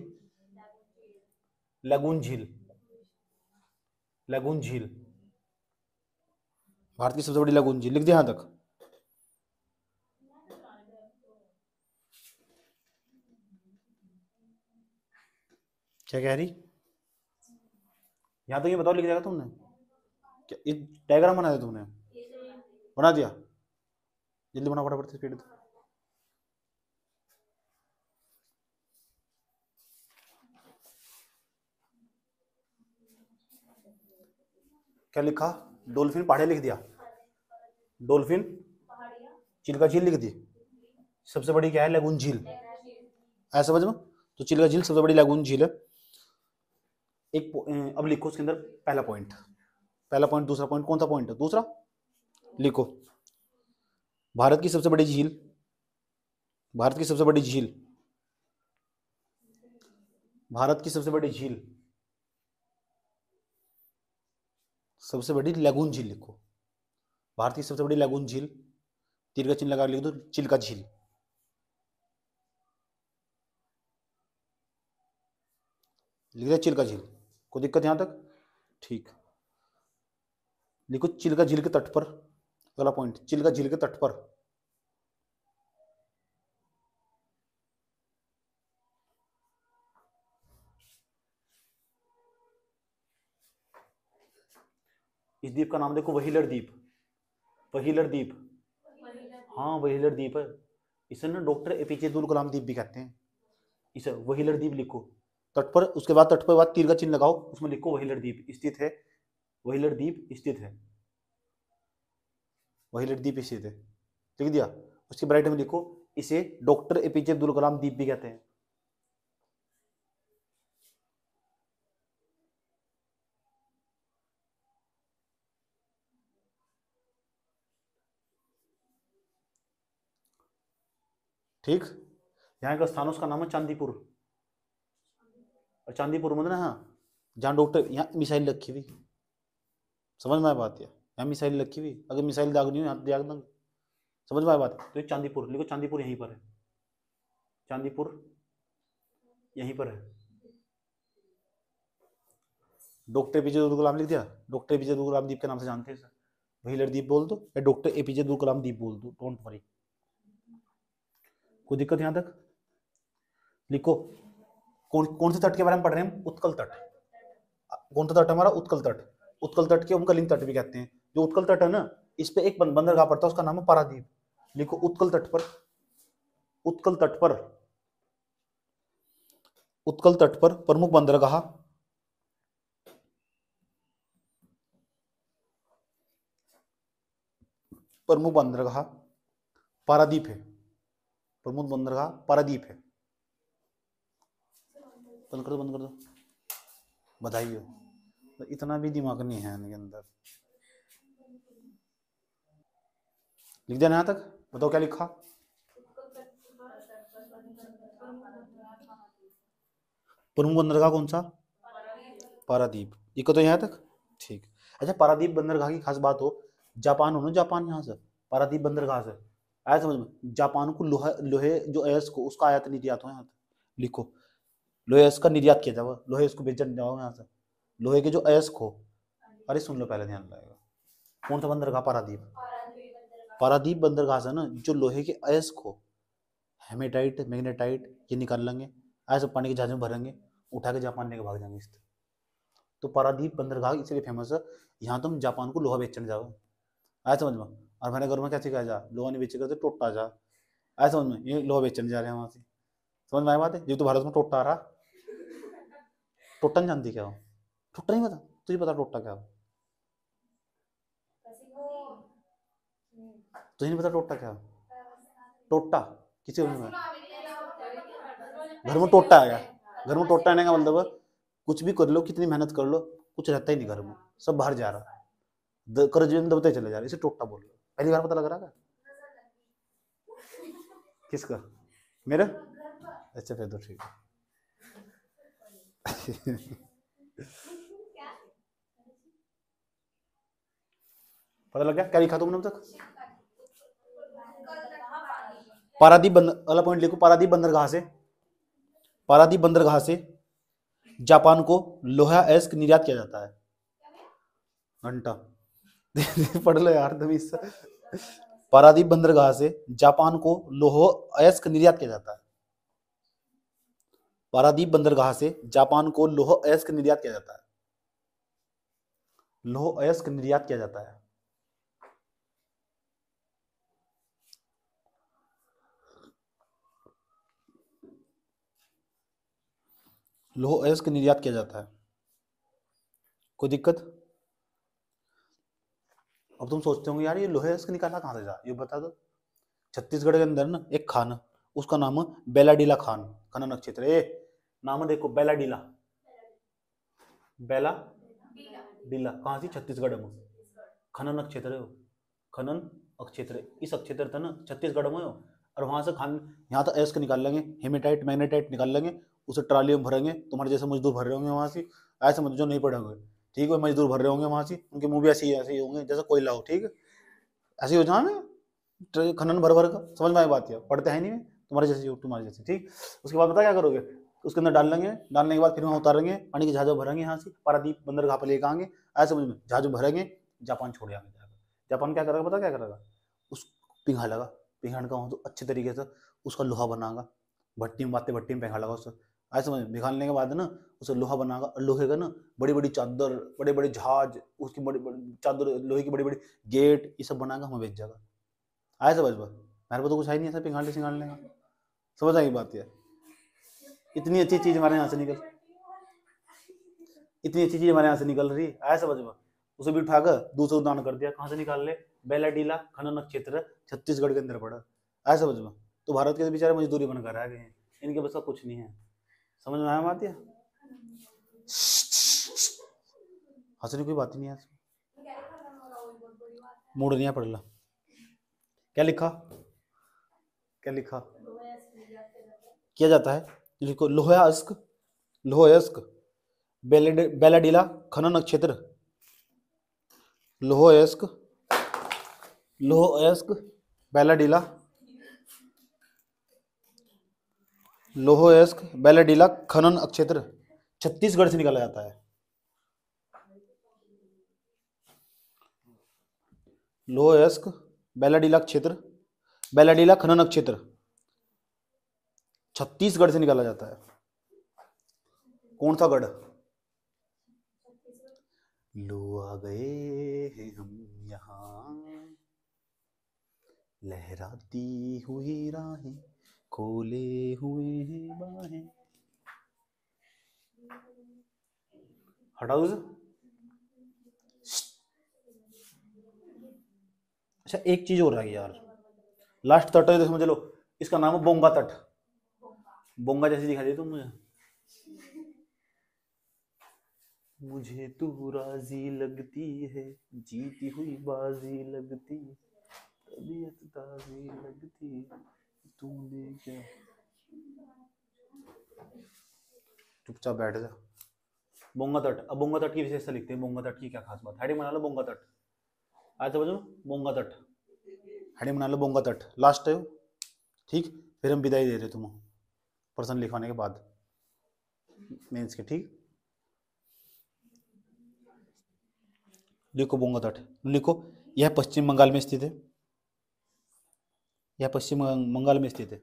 लैगून झील, लैगून झील, भारत की सबसे बड़ी लैगून झील, लिख दिया यहां तक? क्या कह रही? यहां तक ये बताओ, लिख दिया तुमने? क्या ये डायग्राम बना दिया तुमने? बना दिया? जल्दी बना फटाफट, स्पीड। क्या लिखा? डोल्फिन पहाड़िया लिख दिया, डोल्फिन चिल्का झील लिख दी, सबसे बड़ी क्या है? लैगून झील, ऐसा समझ में? तो चिल्का झील सबसे बड़ी लैगून झील है। एक अब लिखो उसके अंदर पहला पॉइंट, दूसरा पॉइंट, कौन सा पॉइंट है? दूसरा लिखो, भारत की सबसे बड़ी झील, भारत की सबसे बड़ी झील, भारत की सबसे बड़ी झील, सबसे बड़ी लैगून झील लिखो, भारत की सबसे बड़ी लैगून झील, तीर का चिन्ह लगा लिख दो, चिल्का झील, लिख दिया चिल्का झील, कोई दिक्कत यहां तक? ठीक, लिखो चिल्का झील के तट पर, अगला पॉइंट, चिल्का झील के तट पर, इस द्वीप का नाम देखो, वहीलर द्वीप, वहीलर द्वीप, हाँ वहीलर द्वीप है, इसे ना डॉक्टर एपीजे अब्दुल कलाम द्वीप भी कहते हैं, इसे वहीलर द्वीप लिखो तट पर। उसके बाद तट पर बाद तीर का चिन्ह लगाओ, उसमें लिखो वहीलर द्वीप स्थित है वही लक्षद्वीप स्थित है, वही लक्षद्वीप स्थित है। लिख दिया। उसके ब्राइट में लिखो, इसे डॉक्टर एपीजे अब्दुल कलाम द्वीप भी कहते हैं। ठीक। यहाँ का स्थान उसका नाम है चांदीपुर, और चांदीपुर मतलब हाँ जहाँ डॉक्टर, यहाँ मिसाइल रखी हुई, समझ में आया बात? यहाँ मिसाइल रखी हुई, अगर मिसाइल दागनी हो यहाँ तो दाग देंगे, समझ में आया बात? तो चांदीपुर लिखो, चांदीपुर यहीं पर है, चांदीपुर यहीं पर है। डॉक्टर एपीजे अब्दुल कलाम लिख दिया। डॉक्टर एपीजे अब्दुल कलाम द्वीप के नाम से जानते हैं सर, वही लक्षद्वीप बोल दो या डॉक्टर एपीजे अब्दुल कलाम द्वीप बोल दो, डोंट वरी। कोई दिक्कत यहाँ तक? लिखो, कौन कौन से तट के बारे में पढ़ रहे हैं हम? उत्कल तट। कौन सा तट हमारा? उत्कल तट। उत्कल तट के हम कलिंग तट भी कहते हैं। जो उत्कल तट है ना, इस पे एक बंदरगाह पड़ता है, उसका नाम है पारादीप। लिखो, उत्कल तट पर, उत्कल तट पर, उत्कल तट पर प्रमुख बंदरगाह प्रमुख बंदरगाह पारादीप है, प्रमुख बंदरगाह पारादीप है। बंद कर दो, बंद कर दो, बधाई हो। तो इतना भी दिमाग नहीं है इनके अंदर। लिख दिया यहाँ तक? बताओ क्या लिखा? प्रमुख बंदरगाह कौन सा? पारादीप। इको तो यहाँ तक ठीक। अच्छा, पारादीप बंदरगाह की खास बात हो, जापान हो ना, जापान यहाँ से पारादीप बंदरगाह से आया, समझ में? जापान को लोहा, लोहे जो अयस्क को उसका आयात निर्यात हो यहाँ से। लिखो, लोहे अयस्क का निर्यात किया जाओ, लोहे इसको बेचने जाओ यहाँ से, लोहे के जो अयस्क हो। अरे सुन लो पहले, ध्यान लगेगा। कौन सा बंदरगाह? पारादीप। पारादीप बंदरगाह से ना जो लोहे के अयस्क हो, हेमेटाइट, मैग्नेटाइट, ये निकाल लेंगे, ऐसे पानी के जहाज में भरेंगे, उठा के जापान लेके भाग जाएंगे इस तरह। तो पारादीप बंदरगाह इसलिए फेमस है, यहाँ तुम जापान को लोहा बेचने जाओ, आया समझ में? और हमारे घर में क्या सिखाया जा? लोहा नहीं बेचेगा तो टोटा जा, आया समझ में? ये लोहा बेचने जा रहे हैं वहाँ से, समझ में आया बात है? जो तो भारत में टोटा आ रहा, टोटा नहीं जानती क्या हो? टोटा नहीं पता तुझे? पता टोटा क्या हो? तुझे नहीं पता टोटा क्या हो? टोटा किसी में घर में टोटा आ गया, घर में टोटा आने का मतलब कुछ भी कर लो, कितनी मेहनत कर लो, कुछ रहता ही नहीं घर में, सब बाहर जा रहा, कर्ज में दबते चले जा रहे, इसे टोटा बोल रहे। पहली बार पता लग रहा है? किसका? मेरा? अच्छा फिर तो ठीक है। पता लग गया क्या लिखा तुमने अब तक? पारादीप बंदर वाला पॉइंट लिखो, पारादीप बंदरगाह से, पारादीप बंदरगाह से जापान को लोहा अयस्क निर्यात किया जाता है। घंटा पढ़ लो यार तुम इस। पारादीप बंदरगाह से जापान को लोहा अयस्क निर्यात किया जाता है। पारादीप बंदरगाह से जापान को लोहा अयस्क निर्यात किया जाता है, लोहा अयस्क निर्यात किया जाता है। लोहा अयस्क निर्यात किया जाता है। कोई दिक्कत? अब तुम सोचते होंगे यार ये लोहे अयस्क निकाला कहाँ से जा, ये बता दो। छत्तीसगढ़ के अंदर ना एक खान, उसका नाम है बेलाडीला खान, खनन नक्षत्र। ए नाम देखो, बेलाडीला, बेला डीला कहाँ से? छत्तीसगढ़ में खनन नक्षत्र है, खनन अक्षेत्र। इस अक्षेत्र था ना छत्तीसगढ़ में हो, और वहां से खान यहाँ तो अयस्क निकाल लेंगे, हेमेटाइट मैग्नेटाइट निकाल लेंगे, उसे ट्राली में भरेंगे। तुम्हारे जैसे मजदूर भर रहे होंगे वहां से, ऐसे मजदूर नहीं पड़े होंगे, ठीक है? मजदूर भर रहे होंगे वहां से, उनके मुंह भी ऐसे ही होंगे जैसे कोयला हो, ठीक है? ऐसे ही हो जाना खनन भर भर का, समझ में आई बात? है पढ़ते हैं नहीं तुम्हारे जैसे, तुम्हारे जैसे, ठीक? उसके बाद पता क्या करोगे? उसके अंदर डाल लेंगे, डालने के बाद फिर वहाँ उतारेंगे, पानी के जहाज भरेंगे, यहाँ से पारादीप बंदरगाह पर लेकर आएंगे, ऐसे समझ में? जहाज भरेंगे, जापान छोड़ आएंगे। जापान क्या करेगा? पता क्या करेगा? उस पिघालेगा, पिघाड़ का तो अच्छे तरीके से उसका लोहा बनाएगा, भट्टी में बातें, भट्टी में पिघालेगा उससे, ऐसे समझ में? पिघालने के बाद ना उसे लोहा बनाएगा, और लोहे का ना बड़ी बड़ी चादर, बड़े बड़े जहाज, उसकी बड़ी बड़ी चादर, लोहे की बड़ी बड़ी गेट, ये सब बनाएगा, हमें बेच जाएगा। आया समझ में? मेरे को तो कुछ है नहीं ऐसा पिघाड़ने सिंगाड़ने का, समझ आई बात? है इतनी अच्छी चीज हमारे यहाँ से निकल, इतनी अच्छी चीज हमारे यहाँ से निकल रही है, आया समझ में? उसे भी उठाकर दूसरा उदाहरण कर दिया, कहाँ से निकाल ले, बेलाडीला खनन नक्षत्र छत्तीसगढ़ के अंदर पड़ा। ऐसा समझ में, तो भारत के बेचारे मजदूरी बनकर रह गए हैं, इनके बस का कुछ नहीं है। समझ में आया बात? है हंसने कोई बात ही नहीं है, मूड नहीं है, पढ़ ला। क्या लिखा, क्या लिखा किया जाता है, लिखो लोहयास्क, लोहयस्क बेलाडीला खनन नक्षत्र, लोहयस्क, लोहयस्क बेलाडीला, लोहयस्क बेलाडीला खनन नक्षत्र छत्तीसगढ़ से निकाला जाता है। लोहयस्क बेलाडीला क्षेत्र, बेलाडीला खनन क्षेत्र छत्तीसगढ़ से निकाला जाता है। कौन सा गढ़? लो आ गए हैं हम यहाँ, लहराती हुई राहें, खोले हुए हैं बाहें। हटाओ उसे। अच्छा एक चीज और रही यार, लास्ट तट है तो समझ लो, इसका नाम है बोंगा तट। बोंगा जैसी दिखा दी तुम मुझे तू राजी लगती है, जीती हुई बाजी लगती, तबीयत ताजी लगती, तूने क्या। चुपचाप बैठ जा। बोंगा तट, अब बोंगा तट की विशेषता लिखते हैं। बोंगा तट की क्या खास बात, हेडिंग बना लो बोंगा तट। आज समझो बोंगा तट, हेडिंग बना लो बोंगा तट, लास्ट है ठीक। फिर हम विदाई दे रहे तुम प्रश्न लिखवाने के बाद मेंस के, ठीक। लिखो बोंगा तट, लिखो यह पश्चिम बंगाल में स्थित है, यह पश्चिम बंगाल में स्थित है।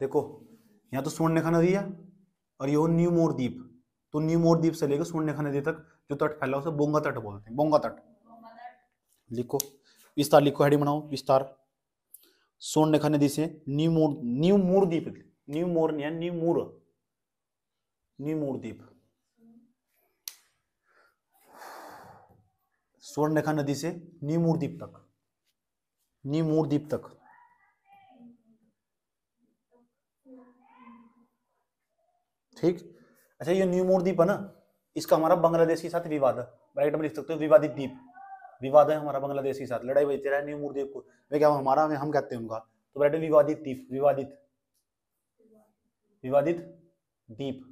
देखो यहाँ तो स्वर्णरेखा नदी है और ये न्यू मोर द्वीप, तो न्यू मोर द्वीप से लेकर स्वर्णरेखा नदी तक जो तट फैला उसे बोंगा तट बोलते हैं। बोंगा तट लिखो, विस्तार लिखो, हेडिंग बनाओ विस्तार। स्वर्णरेखा नदी से न्यू मोर द्वीप, न्यू मोर नहीं है, न्यू मोर द्वीप, स्वर्णरेखा नदी से न्यू मोर द्वीप तक, न्यू मोर द्वीप तक। ठीक। अच्छा ये न्यू मोर द्वीप है ना, इसका हमारा बांग्लादेश के साथ विवाद है, ब्रैकेट में लिख सकते हो विवादित द्वीप, विवाद है हमारा बांग्लादेश के साथ, लड़ाई बजती रहा न्यू मोर द्वीप को, वे क्या हमारा हम कहते हैं उनका, तो ब्रैकेट विवादित द्वीप, विवादित विवादित द्वीप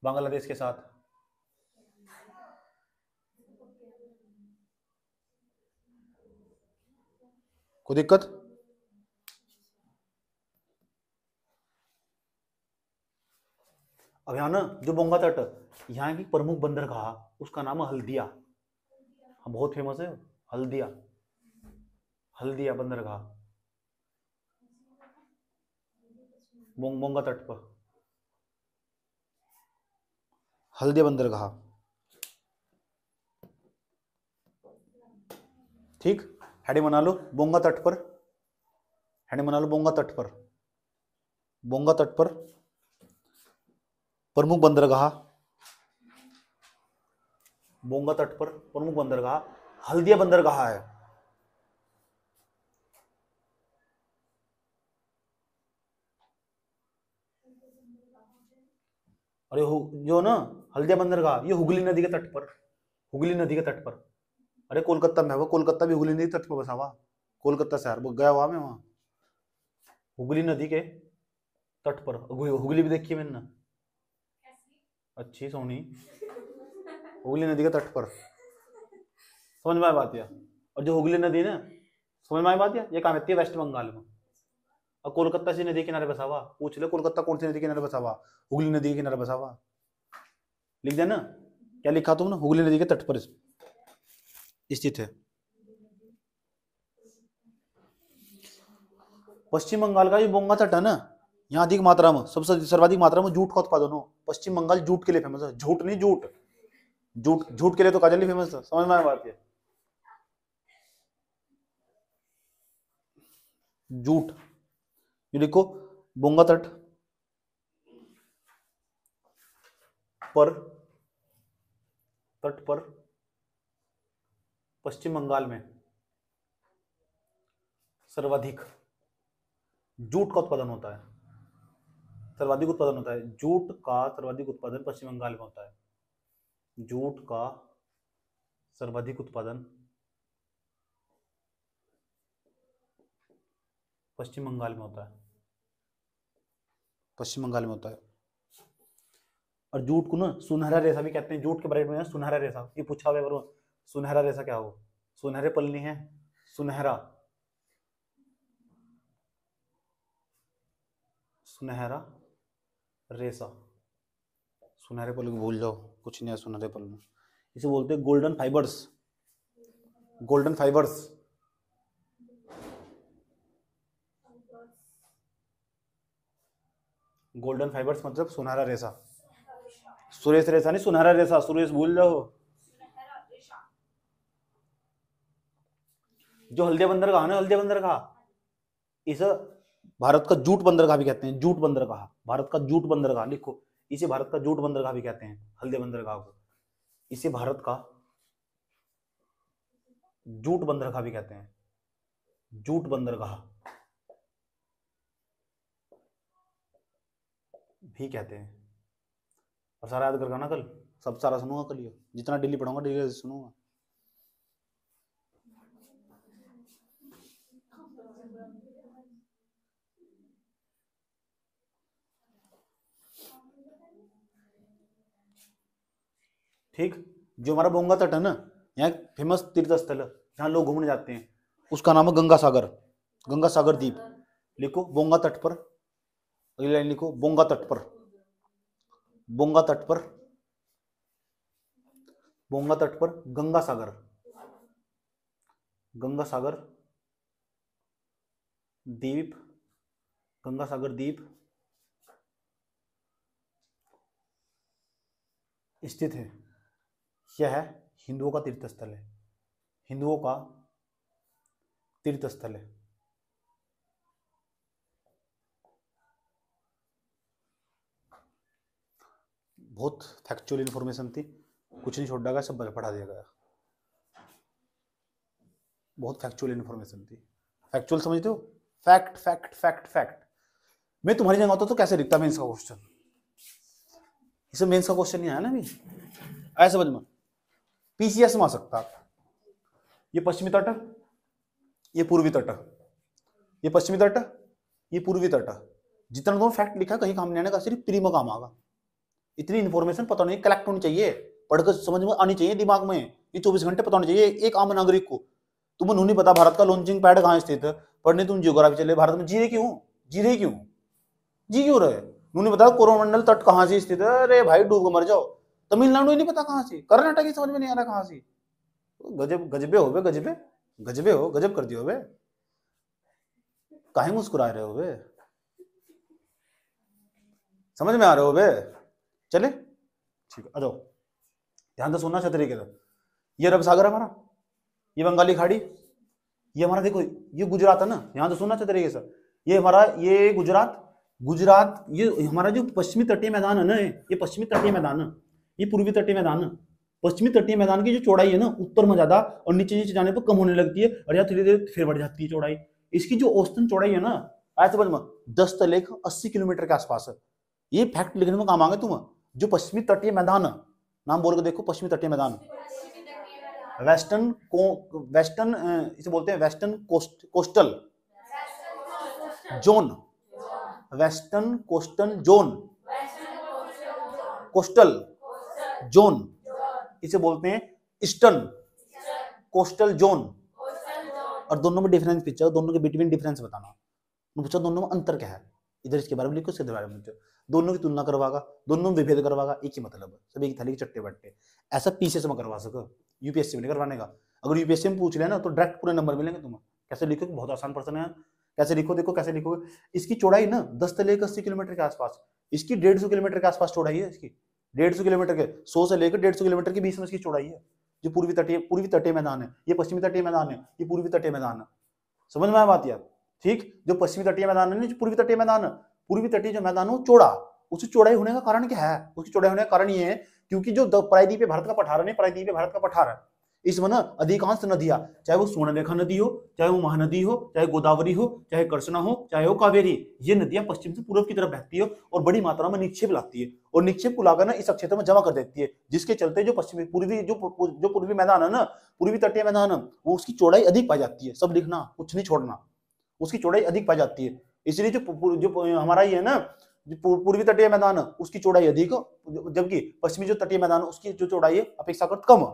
बांग्लादेश के साथ। कोई दिक्कत? अब यहाँ ना जो बोंगा तट, यहाँ की प्रमुख बंदरगाह उसका नाम है हल्दिया, बहुत फेमस है हल्दिया, हल्दिया बंदरगाह बोंगा तट पर, हल्दिया बंदरगाह। ठीक, हेडिंग बना लो बोंगा तट पर, हेडिंग बना लो बोंगा तट पर, बोंगा तट पर प्रमुख बंदरगाह, बोंगा तट पर प्रमुख बंदरगाह हल्दिया बंदरगाह है। और जो ना हल्दिया बंदरगाह ये हुगली नदी के तट पर, हुगली नदी के तट पर, अरे कोलकाता में है वो, कोलकाता भी हुगली नदी तट पर बसा हुआ, कोलकाता शहर गया हुआ मैं वहां, हुगली नदी के तट पर, हुगली भी देखी मैंने ना, अच्छी सोनी, हुगली नदी के तट पर, समझ में आया बात या। और जो हुगली नदी ना, समझ में आया बात या, ये कहाँ रहती है, वेस्ट बंगाल में, और कोलकाता से नदी किनारे बसा हुआ, पूछ ले कोलकाता कौन सी नदी किनारे बसा हुआ, हुगली नदी के किनारे बसा हुआ, लिख देना। क्या लिखा तुमने, हुगली नदी के तट पर स्थित है। पश्चिम बंगाल का जो बोंगा तट है ना, यहाँ अधिक मात्रा में, सबसे सर्वाधिक मात्रा में जूट का उत्पादन हो, पश्चिम बंगाल जूट के लिए फेमस है, झूठ नहीं जूट, जूट, जूट के लिए तो काजल ही फेमस है, समझ में आया बात है। जूट, ये देखो बोंगा तट पर पश्चिम बंगाल में सर्वाधिक जूट का उत्पादन होता है। सर्वाधिक उत्पादन होता है जूट का, सर्वाधिक उत्पादन पश्चिम बंगाल में होता है। जूट का सर्वाधिक उत्पादन पश्चिम बंगाल में होता है, पश्चिम बंगाल में होता है। और जूट को ना सुनहरा रेशा भी कहते हैं, जूट के बारे में सुनहरा रेशा, ये पूछा हुआ है, सुनहरा रेशा क्या हो, सुनहरे पल्ली है, सुनहरा, सुनहरा रेशा, सुनहरे पल्लू को भूल जाओ, कुछ नहीं है सुनहरे पल्लू, इसे बोलते हैं golden fibres, golden fibres. Golden fibres मतलब सुनहरा रेशा, सुरेश रेशा नहीं, सुनहरा रेशा, सुरेश भूल जाओ। जो हल्दिया बंदरगाह ना, हल्दिया बंदरगाह, इस भारत का जूट बंदरगाह भी कहते हैं, जूट बंदरगाह, भारत का जूट बंदरगाह लिखो, इसे भारत का जूट बंदरगाह भी कहते हैं, हल्दिया बंदरगाह को, इसे भारत का जूट बंदरगाह भी कहते हैं, जूट बंदरगाह भी कहते हैं। और सारा याद करना कल, सब सारा सुनूंगा कल, ये जितना डेली पढ़ाऊंगा डेली सुनूंगा। ठीक, जो हमारा बोंगा तट है ना, यहाँ फेमस तीर्थ स्थल है जहाँ लोग घूमने जाते हैं, उसका नाम है गंगा सागर, गंगा सागर द्वीप। लिखो बोंगा तट पर, अगली लाइन लिखो बोंगा तट पर, बोंगा तट पर, बोंगा तट पर गंगा सागर, गंगा सागर द्वीप, गंगा सागर द्वीप स्थित है। यह हिंदुओं का तीर्थ स्थल है, हिंदुओं का तीर्थ स्थल है। बहुत फैक्चुअल इंफॉर्मेशन थी, कुछ नहीं छोड़ गया, सब पढ़ा दिया गया, बहुत फैक्चुअल इंफॉर्मेशन थी। फैक्चुअल समझते हो, फैक्ट फैक्ट फैक्ट फैक्ट। मैं तुम्हारी जगह होता तो कैसे लिखता मेंस का क्वेश्चन, इसे मेंस का क्वेश्चन नहीं आया ना अभी, ऐसे समझ में, पीसीएस में आ सकता। ये पश्चिमी तट, ये पूर्वी तट, ये पश्चिमी तट, ये पूर्वी तट, जितना तुम फैक्ट लिखा कहीं काम नहीं आने का, सिर्फ प्री में काम आगा। इतनी इंफॉर्मेशन पता नहीं कलेक्ट होनी चाहिए, पढ़कर समझ में आनी चाहिए दिमाग में, ये 24 घंटे पता होनी चाहिए एक आम नागरिक को। तुम्हें नहीं पता भारत का लॉन्चिंग पैड कहाँ स्थित है, पढ़ने तुम जियोग्राफी चले, भारत में जी रहे क्यों, जी रहे क्यों, जी क्यों रहे, नहीं पता कोरोमंडल तट कहाँ से स्थित है, अरे भाई डूब के मर जाओ। तमिलनाडु ही नहीं पता कहाँ से, कर्नाटक ही समझ में नहीं आ रहा कहाँ से। गजब, गजबे हो बे, गजबे, गजबे हो, गजब कर दियो बे, काहे मुस्कुरा रहे हो बे, समझ में आ रहे हो बे। चले ठीक है, आ जाओ, ध्यान से सुनना अच्छे तरीके से। ये अरब सागर हमारा, ये बंगाली खाड़ी, ये हमारा देखो ये गुजरात है ना, ध्यान से सुनना अच्छे तरीके से। ये हमारा, ये गुजरात, गुजरात, ये हमारा जो पश्चिमी तटीय मैदान है ना, ये पश्चिमी तटीय मैदान है, ये पूर्वी तटीय मैदान है। पश्चिमी तटीय मैदान की जो चौड़ाई है ना, उत्तर में ज्यादा और नीचे नीचे जाने पर कम होने लगती है, और यहाँ धीरे धीरे फिर बढ़ जाती है चौड़ाई। इसकी जो औसतन चौड़ाई है ना, ऐसे समझ में 10 किलोमीटर के आसपास है। ये फैक्ट लिखने में काम आएंगे तुम। जो पश्चिमी तटीय मैदान, नाम बोल के देखो, पश्चिमी तटीय मैदान, वेस्टर्न वेस्टर्न इसे बोलते हैं western coastal zone, western coastal zone, coastal zone, इसे बोलते हैं ईस्टर्न कोस्टल जोन। और दोनों में डिफरेंस पूछा, दोनों के बिटवीन डिफरेंस बताना, पूछा दोनों में अंतर क्या है, इधर इसके बारे में लिखो, इसके बारे में लिखो, दोनों की तुलना करवागा, दोनों में विभेद करवागा, एक ही मतलब है, सभी की थाली के चट्टे बट्टे। ऐसा पीसीएस में करवा सको, यूपीएससी में नहीं करवाने का। अगर यूपीएससी में पूछ लेना तो डायरेक्ट पूरे नंबर मिलेंगे तुम्हें। कैसे लिखोगे, बहुत आसान प्रश्न है, कैसे लिखो देखो कैसे लिखोगे। इसकी चौड़ाई ना 10 से लेकर 80 किलोमीटर के आसपास, इसकी 150 किलोमीटर के आसपास चौड़ाई है इसकी, 150 किलोमीटर के 100 से लेकर 150 किलोमीटर के बीच में इसकी चौड़ाई है। जो पूर्वी तटीय मैदान है, ये पश्चिमी तटीय मैदान है, ये पूर्वी तटीय मैदान है। समझ में आया बात यार? ठीक, जो पश्चिमी तटीय मैदान है, जो पूर्वी तटीय मैदान है, पूर्वी तटीय जो मैदान है वो चौड़ा, उसकी चौड़ाई होने का कारण क्या है? उसकी चौड़ाई होने का कारण ये है क्योंकि जो प्रायद्वीपीय भारत का पठार है, प्रायद्वीपीय भारत का पठार है, इसमें ना अधिकांश नदियां, चाहे वो स्वर्णरेखा नदी हो, चाहे वो महानदी हो, चाहे गोदावरी हो, चाहे कृष्णा हो, चाहे वो कावेरी, ये नदियां पश्चिम से पूर्व की तरफ बहती है और बड़ी मात्रा में निक्षेप लाती है और निक्षेप को लाकर ना इस क्षेत्र में जमा कर देती है, जिसके चलते जो पश्चिमी पूर्वी मैदान है ना, पूर्वी तटीय मैदान है, वो उसकी चौड़ाई अधिक पाई जाती है। सब लिखना, कुछ नहीं छोड़ना, उसकी चौड़ाई अधिक पाई जाती है। इसलिए जो हमारा ये है ना पूर्वी तटीय मैदान है उसकी चौड़ाई अधिक, जबकि पश्चिमी जो तटीय मैदान है उसकी जो चौड़ाई है अपेक्षाकृत कम है।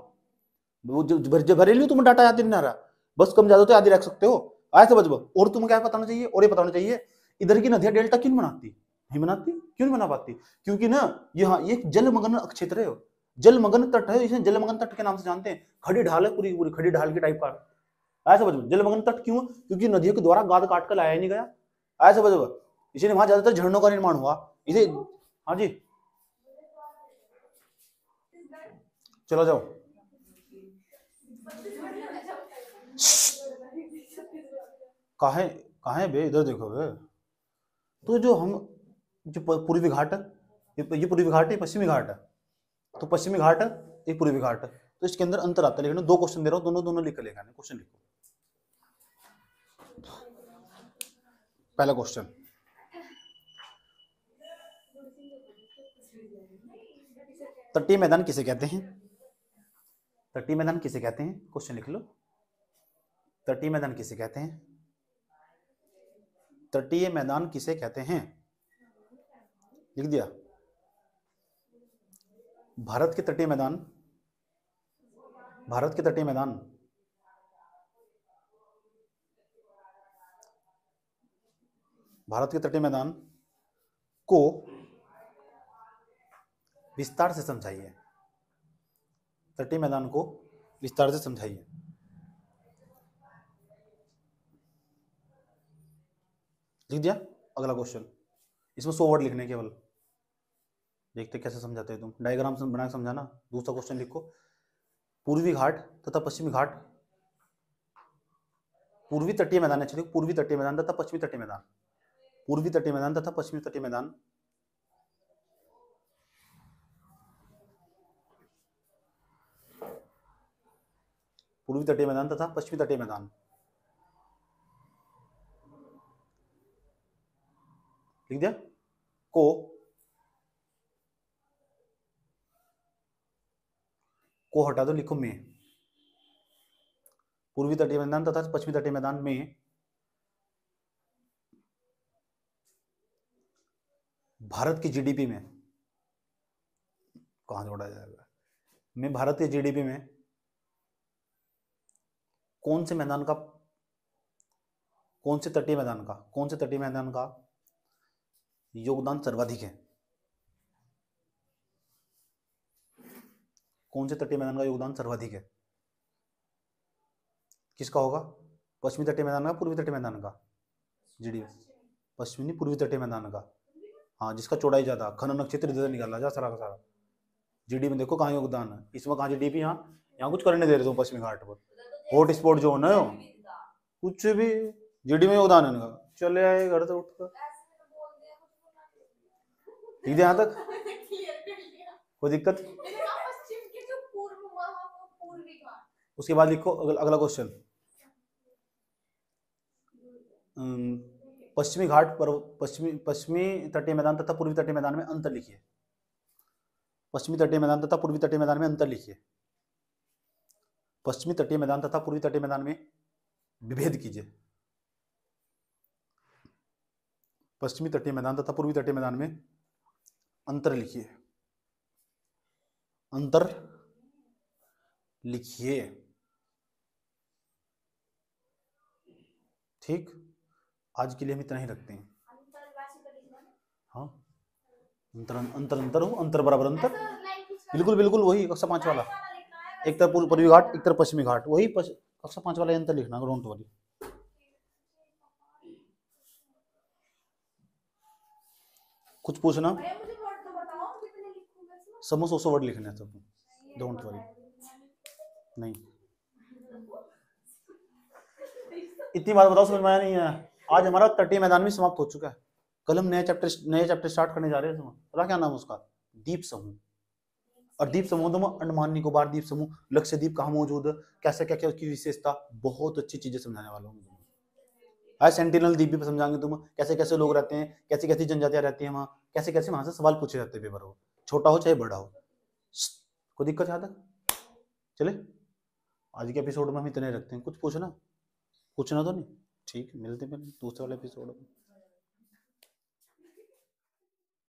वो जो भरेली तुम्हें डाटा याद नहीं आ रहा, बस कम ज्यादा तो याद ही रख सकते हो, आए समझ। और तुम्हें क्या बताना चाहिए, और ये बताना चाहिए इधर की नदियां डेल्टा क्यों बनाती नहीं बनाती, क्यों नहीं बना पाती? क्योंकि ना ये जलमग्न क्षेत्र है, जलमग्न तट है, इसे जलमग्न तट के नाम से जानते हैं। खड़ी ढाल है, पूरी पूरी खड़ी ढाल के टाइप का, आया समझ में। जलमग्न तट क्यों? क्योंकि नदियों के द्वारा गाद काट कर लाया ही नहीं गया, आया समझ में, इसलिए वहां ज्यादातर झरनों का निर्माण हुआ। इसे हाँ जी चलो जाओ। काहे काहे बे, इधर देखो बे। तो जो पूर्वी घाट है, ये पूर्वी घाट है, पश्चिमी घाट है, तो पश्चिमी घाट है, ये पूर्वी घाट है, तो इसके अंदर अंतर आता है। लेकिन 2 क्वेश्चन दे रहा हूँ, दोनों लिख कर लेगा, क्वेश्चन लिखो। पहला क्वेश्चन, तटीय मैदान किसे कहते हैं? तटीय मैदान किसे कहते हैं? क्वेश्चन लिख लो, तटीय मैदान किसे कहते हैं? तटीय मैदान किसे कहते हैं? लिख दिया। भारत के तटीय मैदान, भारत के तटीय मैदान भारत के तटीय मैदान को विस्तार से समझाइए, तटीय मैदान को विस्तार से समझाइए। लिख दिया। अगला क्वेश्चन, इसमें 100 वर्ड लिखने केवल, देखते कैसे समझाते हैं तुम, डायग्राम बना के समझाना। दूसरा क्वेश्चन लिखो, पूर्वी घाट तथा पश्चिमी घाट, पूर्वी तटीय मैदान है, पूर्वी तटीय मैदान तथा पश्चिमी तटीय मैदान, पूर्वी तटीय मैदान तथा पश्चिमी तटीय मैदान, पूर्वी तटीय मैदान तथा पश्चिमी तटीय मैदान, लिख दिया। को हटा दो, लिखो में। पूर्वी तटीय मैदान तथा पश्चिमी तटीय मैदान में भारत की जीडीपी में, कहां जोड़ा जाएगा, में भारत के जीडीपी में कौन से मैदान का, कौन से तटीय मैदान का, कौन से तटीय मैदान का योगदान सर्वाधिक है? कौन से तटीय मैदान का योगदान सर्वाधिक है? किसका होगा? पश्चिमी तटीय मैदान का, पूर्वी तटीय मैदान का? जीडीपी पश्चिमी पूर्वी तटीय मैदान का, हाँ, जिसका चौड़ाई ज्यादा, खनन क्षेत्र इधर निकाला जा सारा का सारा। जीडीपी में देखो कहाँ योगदान है, इसमें कहाँ जीडीपी, यहाँ कुछ करने दे रहे थे पश्चिमी घाट पर, हॉट स्पॉट जो है कुछ भी जीडीपी में योगदान है इनका। चले आए घर से उठकर, ठीक है, यहाँ तक कोई दिक्कत? उसके बाद लिखो अगला क्वेश्चन, पश्चिमी घाट पर पश्चिमी तटीय मैदान तथा पूर्वी तटीय मैदान में अंतर लिखिए। पश्चिमी तटीय मैदान तथा पूर्वी तटीय मैदान में अंतर लिखिए। पश्चिमी तटीय मैदान तथा पूर्वी तटीय मैदान में विभेद कीजिए। पश्चिमी तटीय मैदान तथा पूर्वी तटीय मैदान में अंतर लिखिए, अंतर लिखिए। ठीक, आज के लिए हम इतना ही रखते हैं। हाँ, अंतर अंतर अंतर हो, अंतर बराबर अंतर, बिल्कुल बिल्कुल वही कक्षा 5 वाला, एक तरफ पूर्वी घाट एक तरफ पश्चिमी घाट, वही कक्षा 5 वाला अंतर लिखना, डोंट वरी। कुछ पूछना? सब 100 वर्ड लिखने हैं सब, डोंट वरी। नहीं, इतनी बात बताओ समझ में आया नहीं है? आज हमारा तटीय मैदान भी समाप्त हो चुका है। कल हम नए चैप्टर स्टार्ट करने जा रहे हैं। पता क्या नाम है उसका? द्वीप समूह। और द्वीप समूह तो अंडमान निकोबार द्वीप समूह, लक्षद्वीप कहाँ मौजूद है, कैसे क्या क्या उसकी विशेषता, बहुत अच्छी चीजें समझाने वाला हूँ। आज सेंटिनल द्वीप भी समझाएंगे तुम, कैसे कैसे लोग रहते हैं, कैसी कैसी जनजातियां रहती हैं वहाँ, कैसे कैसे वहां से सवाल पूछे जाते हैं पेपर हो, छोटा हो चाहे बड़ा हो। कोई दिक्कत है? चले, आज के एपिसोड में हम इतने रखते हैं। कुछ पूछना तो नहीं? ठीक, मिलते हैं दूसरे वाले एपिसोड में।